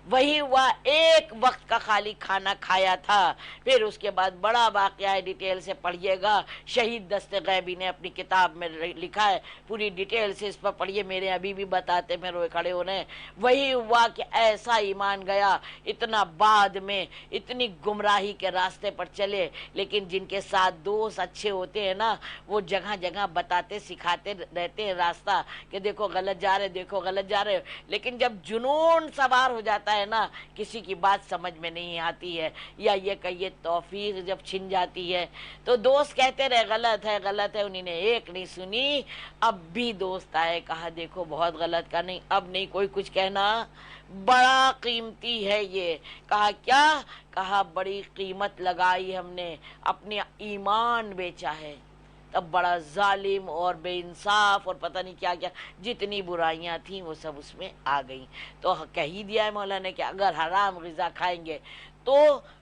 وہی ہوا ایک وقت کا خالی کھانا کھایا تھا، پھر اس کے بعد بڑا واقعہ ہے، ڈیٹیل سے پڑھیے گا، شہید دست غیبی نے اپنی کتاب میں لکھا ہے، پوری ڈیٹیل سے اس پر پڑھیے، میرے ابھی بھی بتاتے میں روئے کھڑے ہو رہے ہیں۔ وہی ہوا کہ ایسا ایمان گیا، اتنا بعد میں اتنی گمراہی کے راستے پر چلے، لیکن جن کے ساتھ دوست اچھے ہوتے ہیں نا وہ جگہ جگہ بتاتے سکھاتے رہتے ہیں راستہ کہ دیکھو غلط جا رہے، دیکھو غلط جا رہے، لیکن جب جنون سوار ہو جاتا ہے نا کسی کی بات سمجھ میں نہیں آتی ہے، یا یہ کہیے توفیق جب چھن جاتی ہے تو دوست کہتے رہے غلط ہے غلط ہے، انہی نے ایک نہیں سنی۔ اب بھی دوست آئے، کہا دیکھو بہت غلط کا نہیں، اب نہیں کوئی کچھ کہنا، بڑا قیمتی ہے یہ۔ کہا کیا؟ کہا بڑی قیمت لگائی ہم نے، اپنے ایمان بیچا ہے۔ تب بڑا ظالم اور بے انصاف اور پتہ نہیں کیا کیا جتنی برائیاں تھیں وہ سب اس میں آ گئیں۔ تو کہہ ہی دیا ہے مولا نے کہ اگر حرام غذا کھائیں گے تو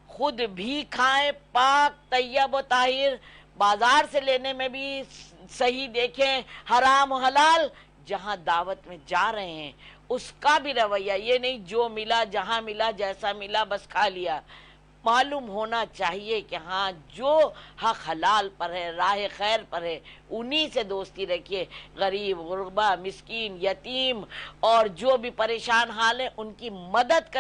خود بھی کھائیں پاک طیب و طاہر، بازار سے لینے میں بھی صحیح دیکھیں حرام و حلال، جہاں دعوت میں جا رہے ہیں اس کا بھی رویہ یہ نہیں جو ملا جہاں ملا جیسا ملا بس کھا لیا۔ معلوم ہونا چاہیے کہ ہاں جو حق حلال پر ہے، راہ خیر پر ہے، انہی سے دوستی رکھیے۔ غریب غربا مسکین یتیم اور جو بھی پریشان حال ہے ان کی مدد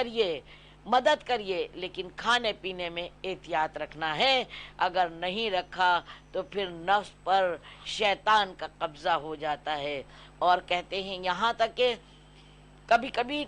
کریے، لیکن کھانے پینے میں احتیاط رکھنا ہے، اگر نہیں رکھا تو پھر نفس پر شیطان کا قبضہ ہو جاتا ہے۔ اور کہتے ہیں یہاں تک کہ کبھی کبھی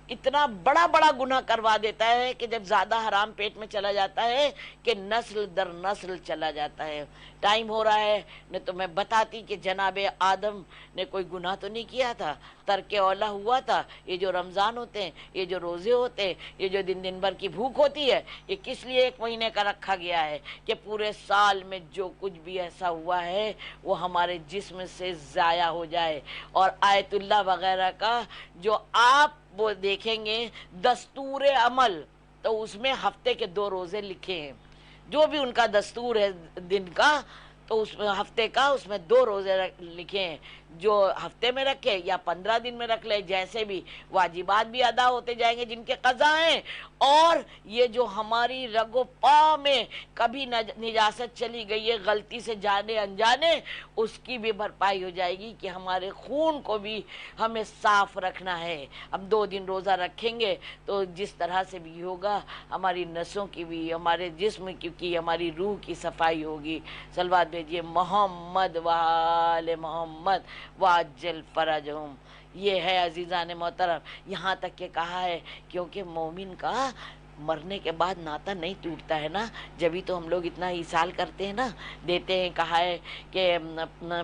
اتنا بڑا گناہ کروا دیتا ہے کہ جب زیادہ حرام پیٹ میں چلا جاتا ہے کہ نسل در نسل چلا جاتا ہے۔ ٹائم ہو رہا ہے نہیں تو میں بتاتی کہ جناب آدم نے کوئی گناہ تو نہیں کیا تھا، ترک اولا ہوا تھا۔ یہ جو رمضان ہوتے ہیں، یہ جو روزے ہوتے ہیں، یہ جو دن بھر کی بھوک ہوتی ہے، یہ کس لیے ایک مہینے کا رکھا گیا ہے کہ پورے سال میں جو کچھ بھی ایسا ہوا ہے وہ ہمارے جسم سے ضائع ہو جائے۔ اور آیت اللہ وغیرہ کا جو آپ وہ دیکھیں گے دستور عمل تو اس میں ہفتے کے 2 روزے لکھے ہیں، جو بھی ان کا دستور ہے دن کا تو اس میں ہفتے کا اس میں 2 روزے لکھے ہیں، جو ہفتے میں رکھے یا 15 دن میں رکھ لے، جیسے بھی واجبات بھی ادا ہوتے جائیں گے جن کے قضا ہیں، اور یہ جو ہماری رگ و پا میں کبھی نجاست چلی گئی ہے غلطی سے جانے انجانے، اس کی بھی بھرپائی ہو جائے گی کہ ہمارے خون کو بھی ہمیں صاف رکھنا ہے۔ اب 2 دن روزہ رکھیں گے تو جس طرح سے بھی ہوگا ہماری نسوں کی بھی، ہمارے جسم کی، ہماری روح کی صفائی ہوگی۔ صلوات بھیجیے محمد وآل محمد وعجل فرجہم۔ یہ ہے عزیزان محترم، یہاں تک کہ کہا ہے کیونکہ مومن کا مرنے کے بعد ناتا نہیں ٹوٹتا ہے نا، جبھی تو ہم لوگ اتنا ایصال کرتے ہیں نا، دیتے ہیں، کہا ہے کہ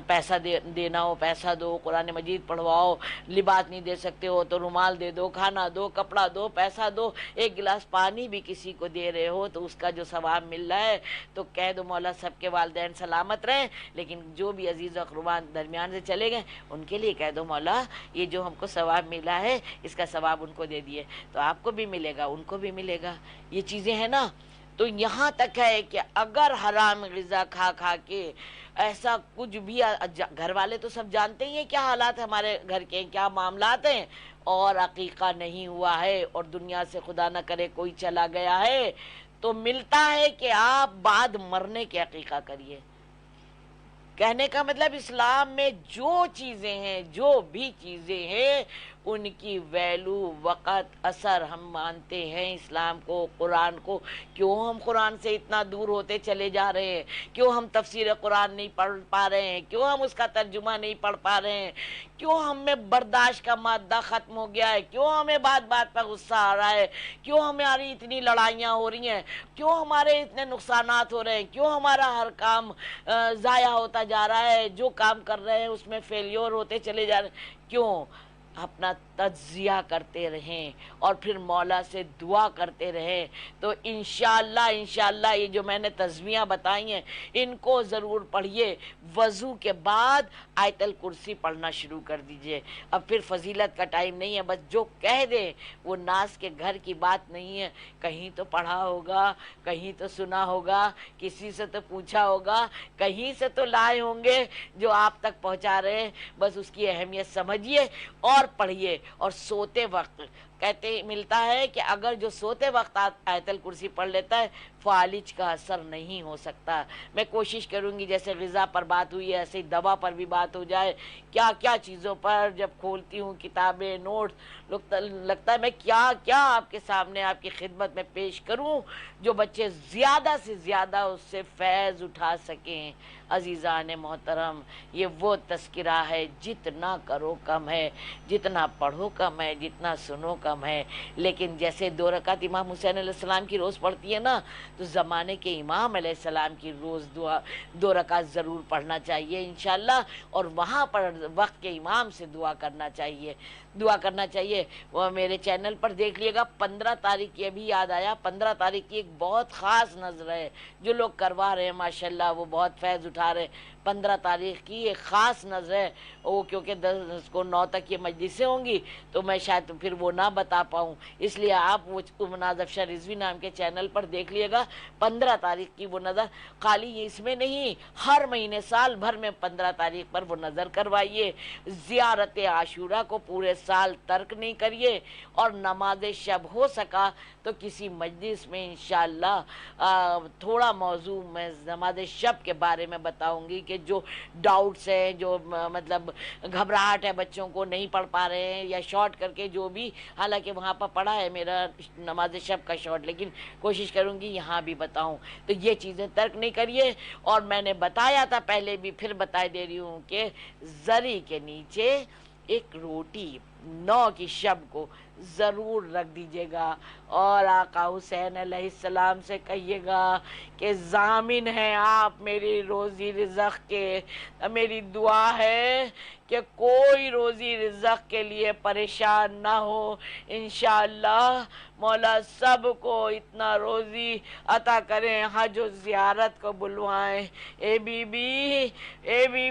پیسہ دینا ہو پیسہ دو، قرآن مجید پڑھواؤ، لباس نہیں دے سکتے ہو تو رومال دے دو، کھانا دو، کپڑا دو، پیسہ دو، ایک گلاس پانی بھی کسی کو دے رہے ہو تو اس کا جو ثواب مل رہا ہے تو کہہ دو مولا سب کے والدین سلامت رہیں، لیکن جو بھی عزیز و اقربان درمیان سے چلے گئے ان کے لیے کہہ دو مولا یہ جو ہم کو ثواب ملا ہے اس کا ثواب ان کو دے دیے، تو آپ کو بھی ملے گا ان کو بھی ملے گا۔ یہ چیزیں ہیں نا، تو یہاں تک ہے کہ اگر حرام غذا کھا کے ایسا کچھ بھی، گھر والے تو سب جانتے ہی ہیں کیا حالات ہمارے گھر کے، کیا معاملات ہیں، اور عقیقہ نہیں ہوا ہے اور دنیا سے خدا نہ کرے کوئی چلا گیا ہے تو ملتا ہے کہ آپ بعد مرنے کے عقیقہ کریے۔ کہنے کا مطلب اسلام میں جو چیزیں ہیں، جو بھی چیزیں ہیں ان کی ویلو، وقت، اثر ہم مانتے ہیں اسلام کو، قرآن کو، کیوں ہم قرآن سے اتنا دور ہوتے چلے جا رہے ہیں؟ کیوں ہم تفسیر قرآن نہیں پڑھ پا رہے ہیں؟ کیوں ہم اس کا ترجمہ نہیں پڑھ پا رہے ہیں؟ کیوں ہم میں برداشت کا مادہ ختم ہو گیا ہے؟ کیوں ہمیں بات بات پر غصہ آ رہا ہے؟ کیوں ہماری اتنی لڑائیاں ہو رہی ہیں؟ کیوں ہمارے اتنے نقصانات ہو رہے ہیں؟ کیوں ہمارا ہر کام ضائع ہوتا جا رہا ہے؟ جو کام کر رہے ہیں اس میں فیلیور ہوتے چلے جا رہے ہیں؟ کیوں؟ اپنا تجزیہ کرتے رہیں اور پھر مولا سے دعا کرتے رہیں تو انشاءاللہ یہ جو میں نے تزویاں بتائی ہیں ان کو ضرور پڑھیے۔ وضو کے بعد آیت الکرسی پڑھنا شروع کر دیجئے۔ اب پھر فضیلت کا ٹائم نہیں ہے، بس جو کہہ دیں وہ ناز کے گھر کی بات نہیں ہے، کہیں تو پڑھا ہوگا، کہیں تو سنا ہوگا، کسی سے تو پوچھا ہوگا، کہیں سے تو لائے ہوں گے جو آپ تک پہنچا رہے ہیں۔ بس اس کی اہمیت سمجھیے اور پڑھیے۔ اور سوتے وقت کہتے ملتا ہے کہ اگر جو سوتے وقت آیت الکرسی پڑھ لیتا ہے فالج کا اثر نہیں ہو سکتا۔ میں کوشش کروں گی جیسے غذا پر بات ہوئی ہے ایسے ہی دوا پر بھی بات ہو جائے، کیا کیا چیزوں پر جب کھولتی ہوں کتابیں، نوٹس، لگتا ہے میں کیا کیا آپ کے سامنے آپ کی خدمت میں پیش کروں جو بچے زیادہ سے زیادہ اس سے فیض اٹھا سکیں۔ عزیزان محترم، یہ وہ تذکرہ ہے، جتنا کرو کم ہے، جتنا پڑھو کم ہے، جتنا سنو کم ہے۔ لیکن جیسے 2 رکعت امام حسین علیہ السلام کی روز پڑھتی ہے نا، تو زمانے کے امام علیہ السلام کی روز 2 رکعت ضرور پڑھنا چاہیے انشاءاللہ، اور وہاں پر وقت کے امام سے دعا کرنا چاہیے، دعا کرنا چاہیے۔ وہ میرے چینل پر دیکھ لیے گا 15 تاریخ کی، ابھی یاد آیا، 15 تاریخ کی ایک بہت خاص نظر ہے جو لوگ کروا رہے ہیں ماشاءاللہ، وہ بہت فیض اٹھا رہے ہیں۔ 15 تاریخ کی ایک خاص نظر ہے وہ، کیونکہ 10 کو 9 تک یہ مجلسیں ہوں گی تو میں شاید پھر وہ نہ بتا پاؤں، اس لیے آپ وہ مناظ افشاں رضوی نام کے چینل پر دیکھ لیے گا 15 تاریخ کی وہ نظر۔ خالی یہ اس میں نہیں، ہر مہینے سال بھر میں 15 تاریخ پر وہ نظر کروائیے۔ زیارت عاشورہ کو پورے سال ترک نہیں کریے، اور نماز شب ہو سکا تو کسی مجلس میں انشاءاللہ تھوڑا موضوع میں نماز شب کے بارے میں بتاؤں گی کہ جو ڈاؤٹس ہیں، جو مطلب گھبراہٹ ہے بچوں کو نہیں پڑھ پا رہے ہیں، یا شارٹ کر کے جو بھی، حالانکہ وہاں پر پڑھا ہے میرا نماز شب کا شارٹ، لیکن کوشش کروں گی یہاں بھی بتاؤں۔ تو یہ چیزیں ترک نہیں کریے۔ اور میں نے بتایا تھا پہلے بھی، پھر بتا دے رہی ہوں کہ زری کے نیچے ایک روٹی 9 کی شب کو ضرور رکھ دیجیے گا، اور آقا حسین علیہ السلام سے کہیے گا کہ ضامن ہیں آپ میری روزی رزق کے۔ میری دعا ہے کہ کوئی روزی رزق کے لیے پریشان نہ ہو، انشاءاللہ مولا سب کو اتنا روزی عطا کریں، حج و زیارت کو بلوائیں۔ اے بی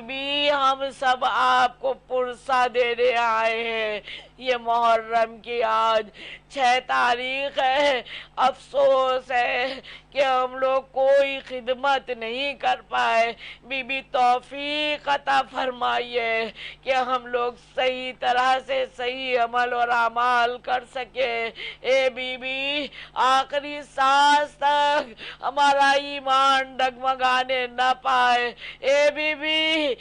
بی ہم سب آپ کو پرسہ دینے آئے ہیں۔ یہ محرم کی آج 6 تاریخ ہے، افسوس ہے کہ ہم لوگ کوئی خدمت نہیں کر پائے۔ بی بی توفیق عطا فرمائیے کہ ہم لوگ صحیح طرح سے صحیح عمل اور اعمال کر سکے۔ اے بی بی آخری سانس تک ہمارا ایمان ڈگمگانے نہ پائے۔ اے بی بی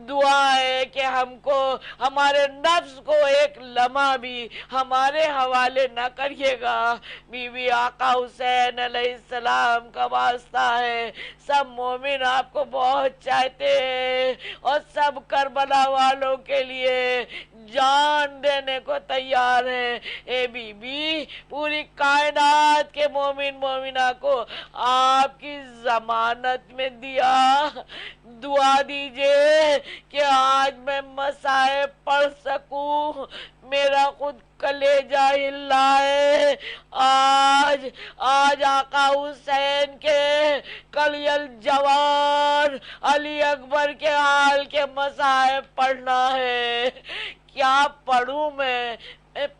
دعا ہے کہ ہم کو، ہمارے نفس کو ایک لمحہ بھی ہمارے حوالے نہ کریے گا۔ بی بی آقا حسین علیہ السلام کا واسطہ ہے، سب مومن آپ کو بہت چاہتے ہیں، اور سب کربلا والوں کے لیے جان دینے کو تیار ہیں۔ اے بی بی پوری کائنات کے مومن مومنہ کو آپ کی ضمانت میں دیا، دعا دیجئے کہ آج میں مصائب پڑھ سکوں، میرا خود کلیجہ ہلا ہے۔ آج آقا حسین کے کلی الجوار علی اکبر کے حال کے مصائب پڑھنا ہے۔ کیا پڑھوں میں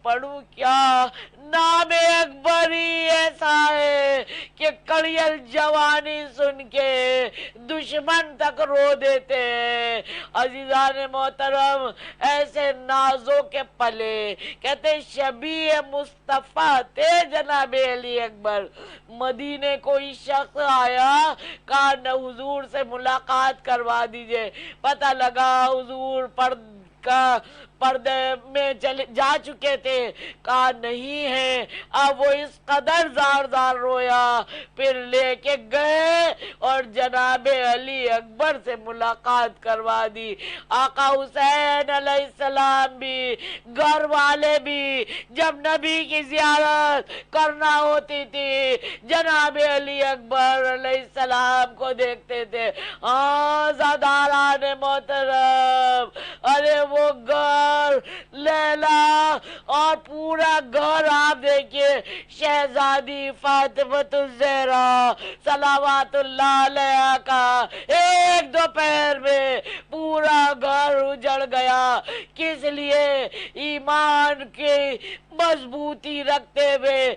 پڑھوں کیا؟ نام اکبر ہی ایسا ہے کہ کلی الجوانی سن کے دشمن تک رو دیتے ہیں۔ عزیزان محترم، ایسے نازوں کے پلے کہتے شبیہ مصطفیٰ تھے جناب علی اکبر۔ مدینے کوئی شخص آیا، کہا نہ حضور سے ملاقات کروا دیجئے، پتہ لگا حضور پر کا پردے میں جا چکے تھے، کہا نہیں ہے۔ اب وہ اس قدر زار زار رویا، پھر لے کے گئے اور جناب علی اکبر سے ملاقات کروا دی۔ آقا حسین علیہ السلام بھی، گھر والے بھی جب نبی کی زیارت کرنا ہوتی تھی جناب علی اکبر علیہ السلام کو دیکھتے تھے۔ ہاں زاداران محترم، ارے وہ گھر لیلا اور پورا گھر آپ دیکھیے، شہزادی فاطمۃ الزہرا صلوات اللہ علیہا کا ایک دوپہر میں پورا گھر اجڑ گیا۔ کس لیے؟ ایمان کی مضبوطی رکھتے ہوئے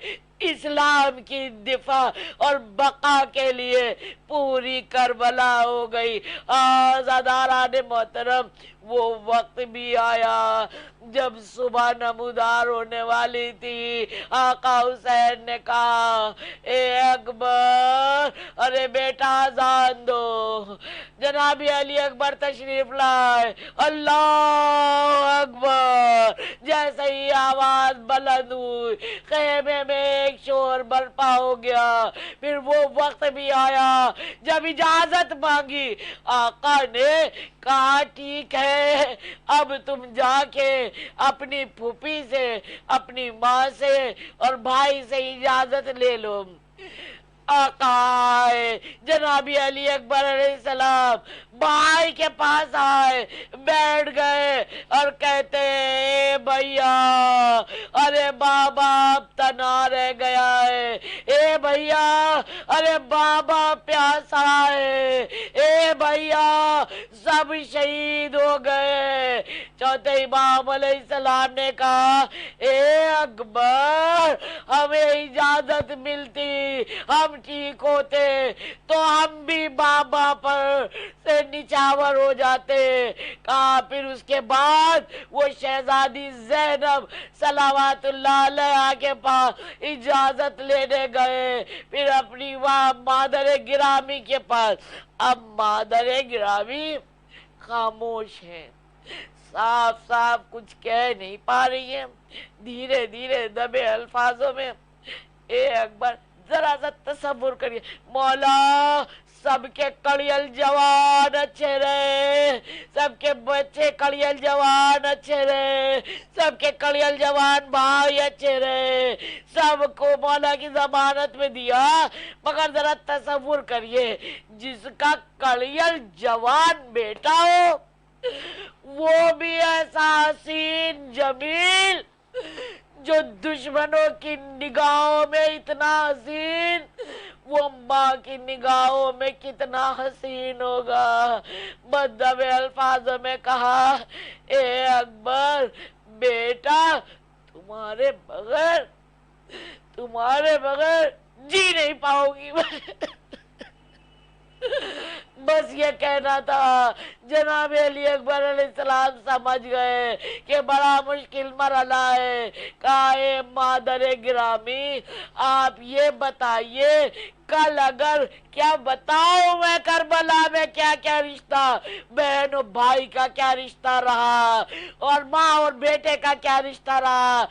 اسلام کی دفاع اور بقا کے لیے پوری کربلا ہو گئی۔ آزاداران محترم، وہ وقت بھی آیا جب صبح نمودار ہونے والی تھی۔ آقا حسین نے کہا اے اکبر، ارے بیٹا اذان دو۔ جناب علی اکبر تشریف لائے، اللہ اکبر جیسے ہی آواز بلند ہوئی خیمے میں ایک شور برپا ہو گیا۔ پھر وہ وقت بھی آیا جب اجازت مانگی۔ آقا نے کہا ٹھیک ہے، اب تم جا کے اپنی پھوپھی سے، اپنی ماں سے اور بھائی سے اجازت لے لو۔ آقا آئے، جناب علی اکبر علیہ السلام بھائی کے پاس آئے، بیٹھ گئے اور کہتے اے بھیا، ارے بابا اب تنہا رہ گیا ہے، اے بھیا ارے بابا پیاسا ہے، اے بھیا سب شہید ہو گئے۔ چوتھے امام علیہ السلام نے کہا اے اکبر، ہمیں اجازت ملتی، ہم ٹھیک ہوتے تو ہم بھی بابا پر سے نچاور ہو جاتے۔ کہا پھر اس کے بعد وہ شہزادی زینب صلوات اللہ علیہا کے پاس اجازت لینے گئے، پھر اپنی وہاں مادر گرامی کے پاس۔ اب مادر گرامی خاموش ہے، صاف صاف کچھ کہہ نہیں پا رہی ہے، دھیرے دھیرے دبے الفاظوں میں اے اکبر ذرا سا تصور کریے، مولا سب کے کڑیل جوان اچھے رہے، سب کے بچے کڑیل جوان اچھے رہے، سب کے کڑیل جوان بھائی اچھے رہے، سب کو مولا کی ضمانت میں دیا، مگر ذرا تصور کریے جس کا کڑیل جوان بیٹا ہو وہ بھی ایسا حسین جمیل جو دشمنوں کی نگاہوں میں اتنا حسین، وہ ماں کی نگاہوں میں کتنا حسین ہوگا۔ مدبے الفاظوں میں کہا اے اکبر بیٹا، تمہارے بغیر جی نہیں پاؤ گی۔ بس یہ کہنا تھا۔ جناب علی اکبر علیہ السلام سمجھ گئے کہ بڑا مشکل مرحلہ ہے۔ کہا اے مادر گرامی، آپ یہ بتائیے کل اگر کیا بتاؤں میں کربلا میں کیا کیا رشتہ، بہن و بھائی کا کیا رشتہ رہا اور ماں اور بیٹے کا کیا رشتہ رہا،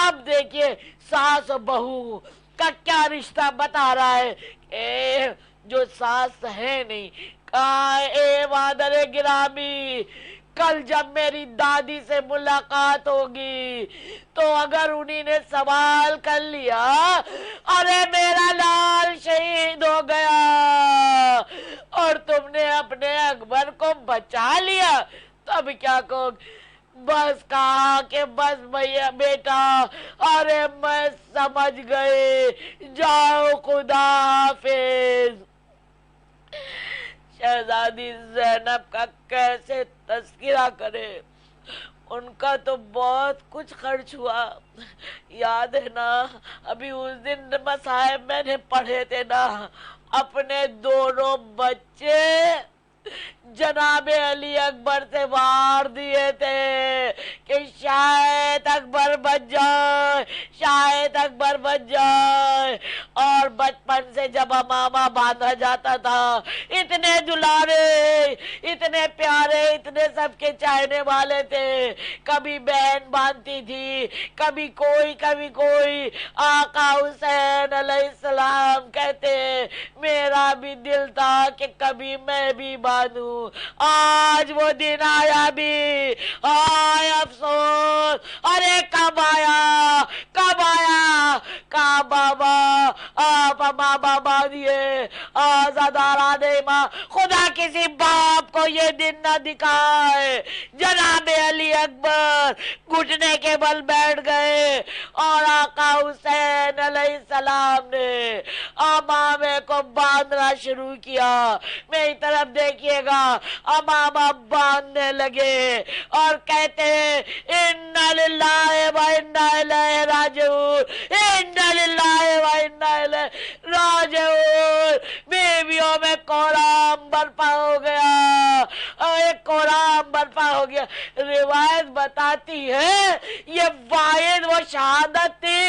اب دیکھیے ساس و بہو کا کیا رشتہ بتا رہا ہے، جو ساس ہے نہیں۔ کہا اے مادر گرامی، کل جب میری دادی سے ملاقات ہوگی تو اگر انہی نے سوال کر لیا ارے میرا لال شہید ہو گیا اور تم نے اپنے اکبر کو بچا لیا، تب کیا کہو؟ بس کہا کہ بس بھیا بیٹا، ارے میں سمجھ گئے، جاؤ خدا حافظ۔ شہزادی زینب کا کیسے تذکرہ کرے، ان کا تو بہت کچھ خرچ ہوا، یاد ہے نا؟ ابھی اس دن مصائب میں نے پڑھے تھے نا، اپنے دونوں بچے جناب علی اکبر سے وار دیے تھے کہ شاید اکبر بچ جائے، شاید اکبر بچ جائے۔ اور بچپن سے جب امامہ باندھا جاتا تھا، اتنے دلارے، اتنے پیارے، اتنے سب کے چاہنے والے تھے، کبھی بہن باندھتی تھی، کبھی کوئی۔ آقا حسین علیہ السلام کہتے میرا بھی دل تھا کہ کبھی میں بھی باندھوں، آج وہ دن آیا بھی، آئے افسوس، ارے کب آیا، کہا بابا آپ ماں باندھیے، آزاداران ماں، خدا کسی باپ کو یہ دن نہ دکھائے۔ جناب علی اکبر گھٹنے کے بل بیٹھ گئے اور آقا حسین علیہ السلام نے امامے کو باندھنا شروع کیا۔ میری طرف دیکھیے گا، امامہ باندھنے لگے اور کہتے اِنَّا لِلَّهِ وَإِنَّا إِلَيْهِ رَاجِعُونَ، اِنَّا لِلَّهِ وَإِنَّا إِلَيْهِ رَاجِعُونَ۔ بیویوں میں کورام برپا ہو گیا، ایک کورام برپا ہو گیا۔ روایت بتاتی ہے یہ واحد وہ شہادت تھی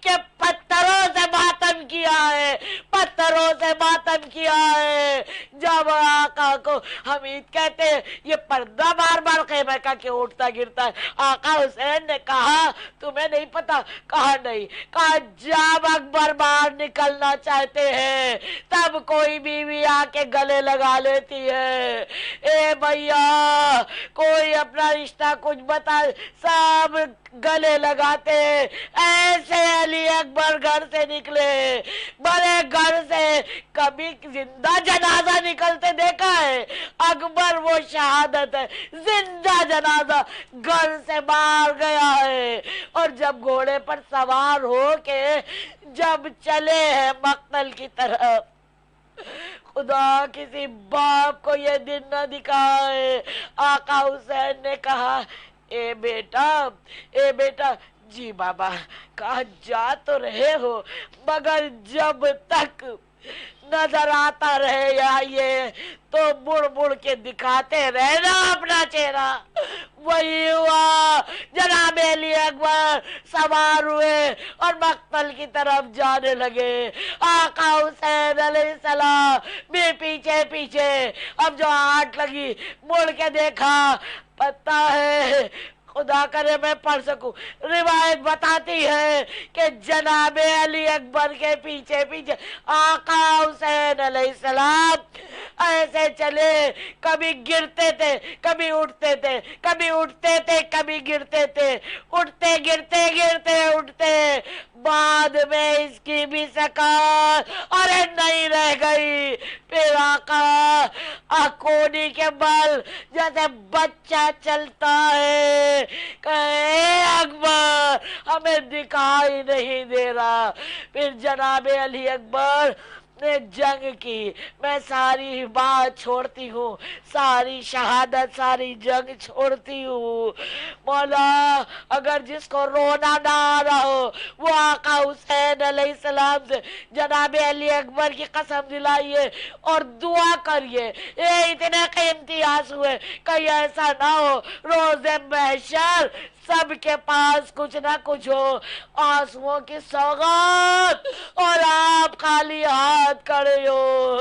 کہ پتھروں سے ماتم کیا ہے، پتھروں سے ماتم کیا ہے۔ جب آقا کو حمید کہتے ہیں یہ پردہ بار بار خیمہ کا کیوں اٹھتا گرتا ہے؟ آقا حسین نے کہا تمہیں نہیں پتا؟ کہا نہیں۔ کہا جب اکبر باہر نکلنا چاہتے ہیں تب کوئی بیوی آ کے گلے لگا لیتی ہے، اے بھیا کوئی اپنا رشتہ کچھ بتا، سب گلے لگاتے۔ ایسے علی اکبر گھر سے نکلے، بڑے گھر سے کبھی زندہ جنازہ نکلتے دیکھا ہے؟ اکبر وہ شہادت ہے، زندہ جنازہ گھر سے باہر گیا ہے، اور جب گھوڑے پر سوار ہو کے جب چلے ہیں مقتل کی طرف، خدا کسی باپ کو یہ دن نہ دکھائے۔ آقا حسین نے کہا اے بیٹا، جی بابا۔ کہا جا تو رہے ہو مگر جب تک نظر آتا رہے یا یہ تو مڑ کے دکھاتے رہنا اپنا چہرہ۔ وہی ہوا، جناب علی اکبر سوار ہوئے اور مقتل کی طرف جانے لگے۔ آقا حسین علیہ السلام بھی پیچھے۔ اب جو آٹ لگی، مڑ کے دیکھا، پتہ ہے خدا کرے میں پڑھ سکوں، روایت بتاتی ہے کہ جناب علی اکبر کے پیچھے آقا حسین علیہ السلام ایسے چلے، کبھی گرتے تھے، کبھی اٹھتے تھے، کبھی گرتے تھے، اٹھتے اٹھتے بعد میں اس کی بھی سکار ارے نہیں رہ گئی۔ پھر آقا کونی کے بل جیسے بچہ چلتا ہے کہ اے اکبر ہمیں دکھائی نہیں دے رہا۔ پھر جناب علی اکبر نے جنگ کی، میں ساری بات چھوڑتی ہوں، ساری شہادت، ساری جنگ چھوڑتی ہوں۔ مولا اگر جس کو رونا نہ آ رہا ہو وہ آقا حسین علیہ السلام سے جناب علی اکبر کی قسم دلائیے اور دعا کریے، یہ اتنے قیمتی آنسو ہے، کہیں ایسا نہ ہو روز محشر سب کے پاس کچھ نہ کچھ ہو، آنسوؤں کی سوغات، اور آپ خالی ہاتھ کھڑے ہو۔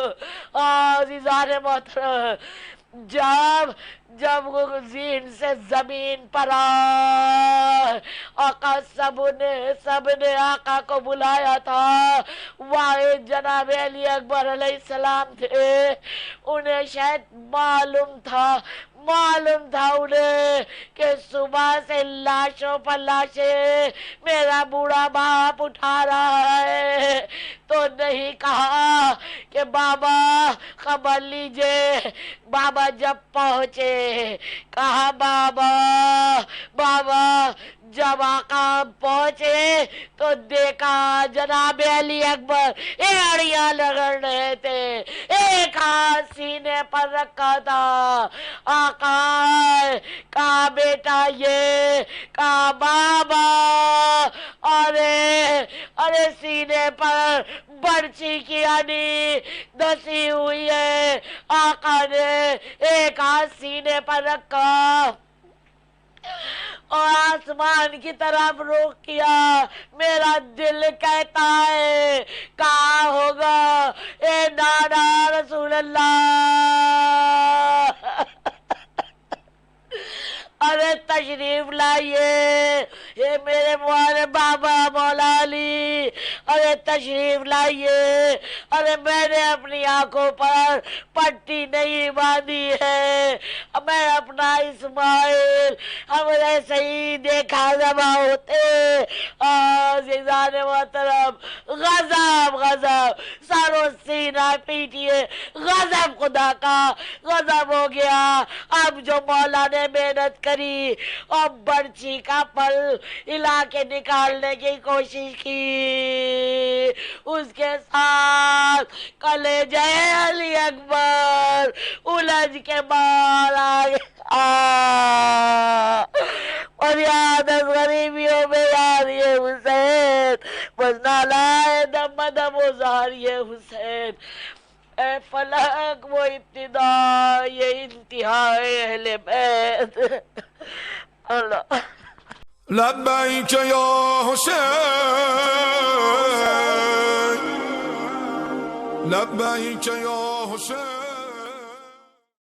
عزیزان محترم، جب وہ زین سے زمین پر آقا سب نے آقا کو بلایا تھا، واحد جناب علی اکبر علیہ السلام تھے۔ انہیں شاید معلوم تھا انہیں کہ صبح سے لاشوں پر لاشیں میرا بوڑھا باپ اٹھا رہا ہے، تو نہیں کہا کہ بابا خبر لیجئے۔ بابا جب پہنچے کہا بابا جب آقا پہنچے تو دیکھا جناب علی اکبر ایڑیاں رگڑ رہے تھے، ایک سینے پر رکھا تھا. آقا کہا بیٹا یہ, کہا بابا. ارے سینے پر برچی کی ہڈی دسی ہوئی ہے. آقا نے ایک ہاتھ سینے پر رکھا اور آسمان کی طرف رخ کیا. میرا دل کہتا ہے کہاں ہوگا اے نانا رسول اللہ. ارے تشریف لائیے یہ میرے مولانا بابا مولا علی. ارے تشریف لائیے. ارے میں نے اپنی آنکھوں پر پٹی نہیں باندھی ہے. میں اپنا اسماعیل ہم ایسے ہی دیکھا ذبح ہوتے. عزیزان محترم غضب سر و سینہ پیٹیے. غضب خدا کا غضب ہو گیا. اب جو مولا نے محنت کری اور برچی کا پل ہلا کے نکالنے کی کوشش کی, اس کے ساتھ کلیجہ علی اکبر الجھ کے باہر آ گیا. اور یاد غریبیوں میں یار یہ حسین بس نالائے دم دم و زہر یہ حسین. اے فلک وہ ابتدا یہ انتہا اہل بیت. اللہ لبیک یا حسین, لبیک یا حسین.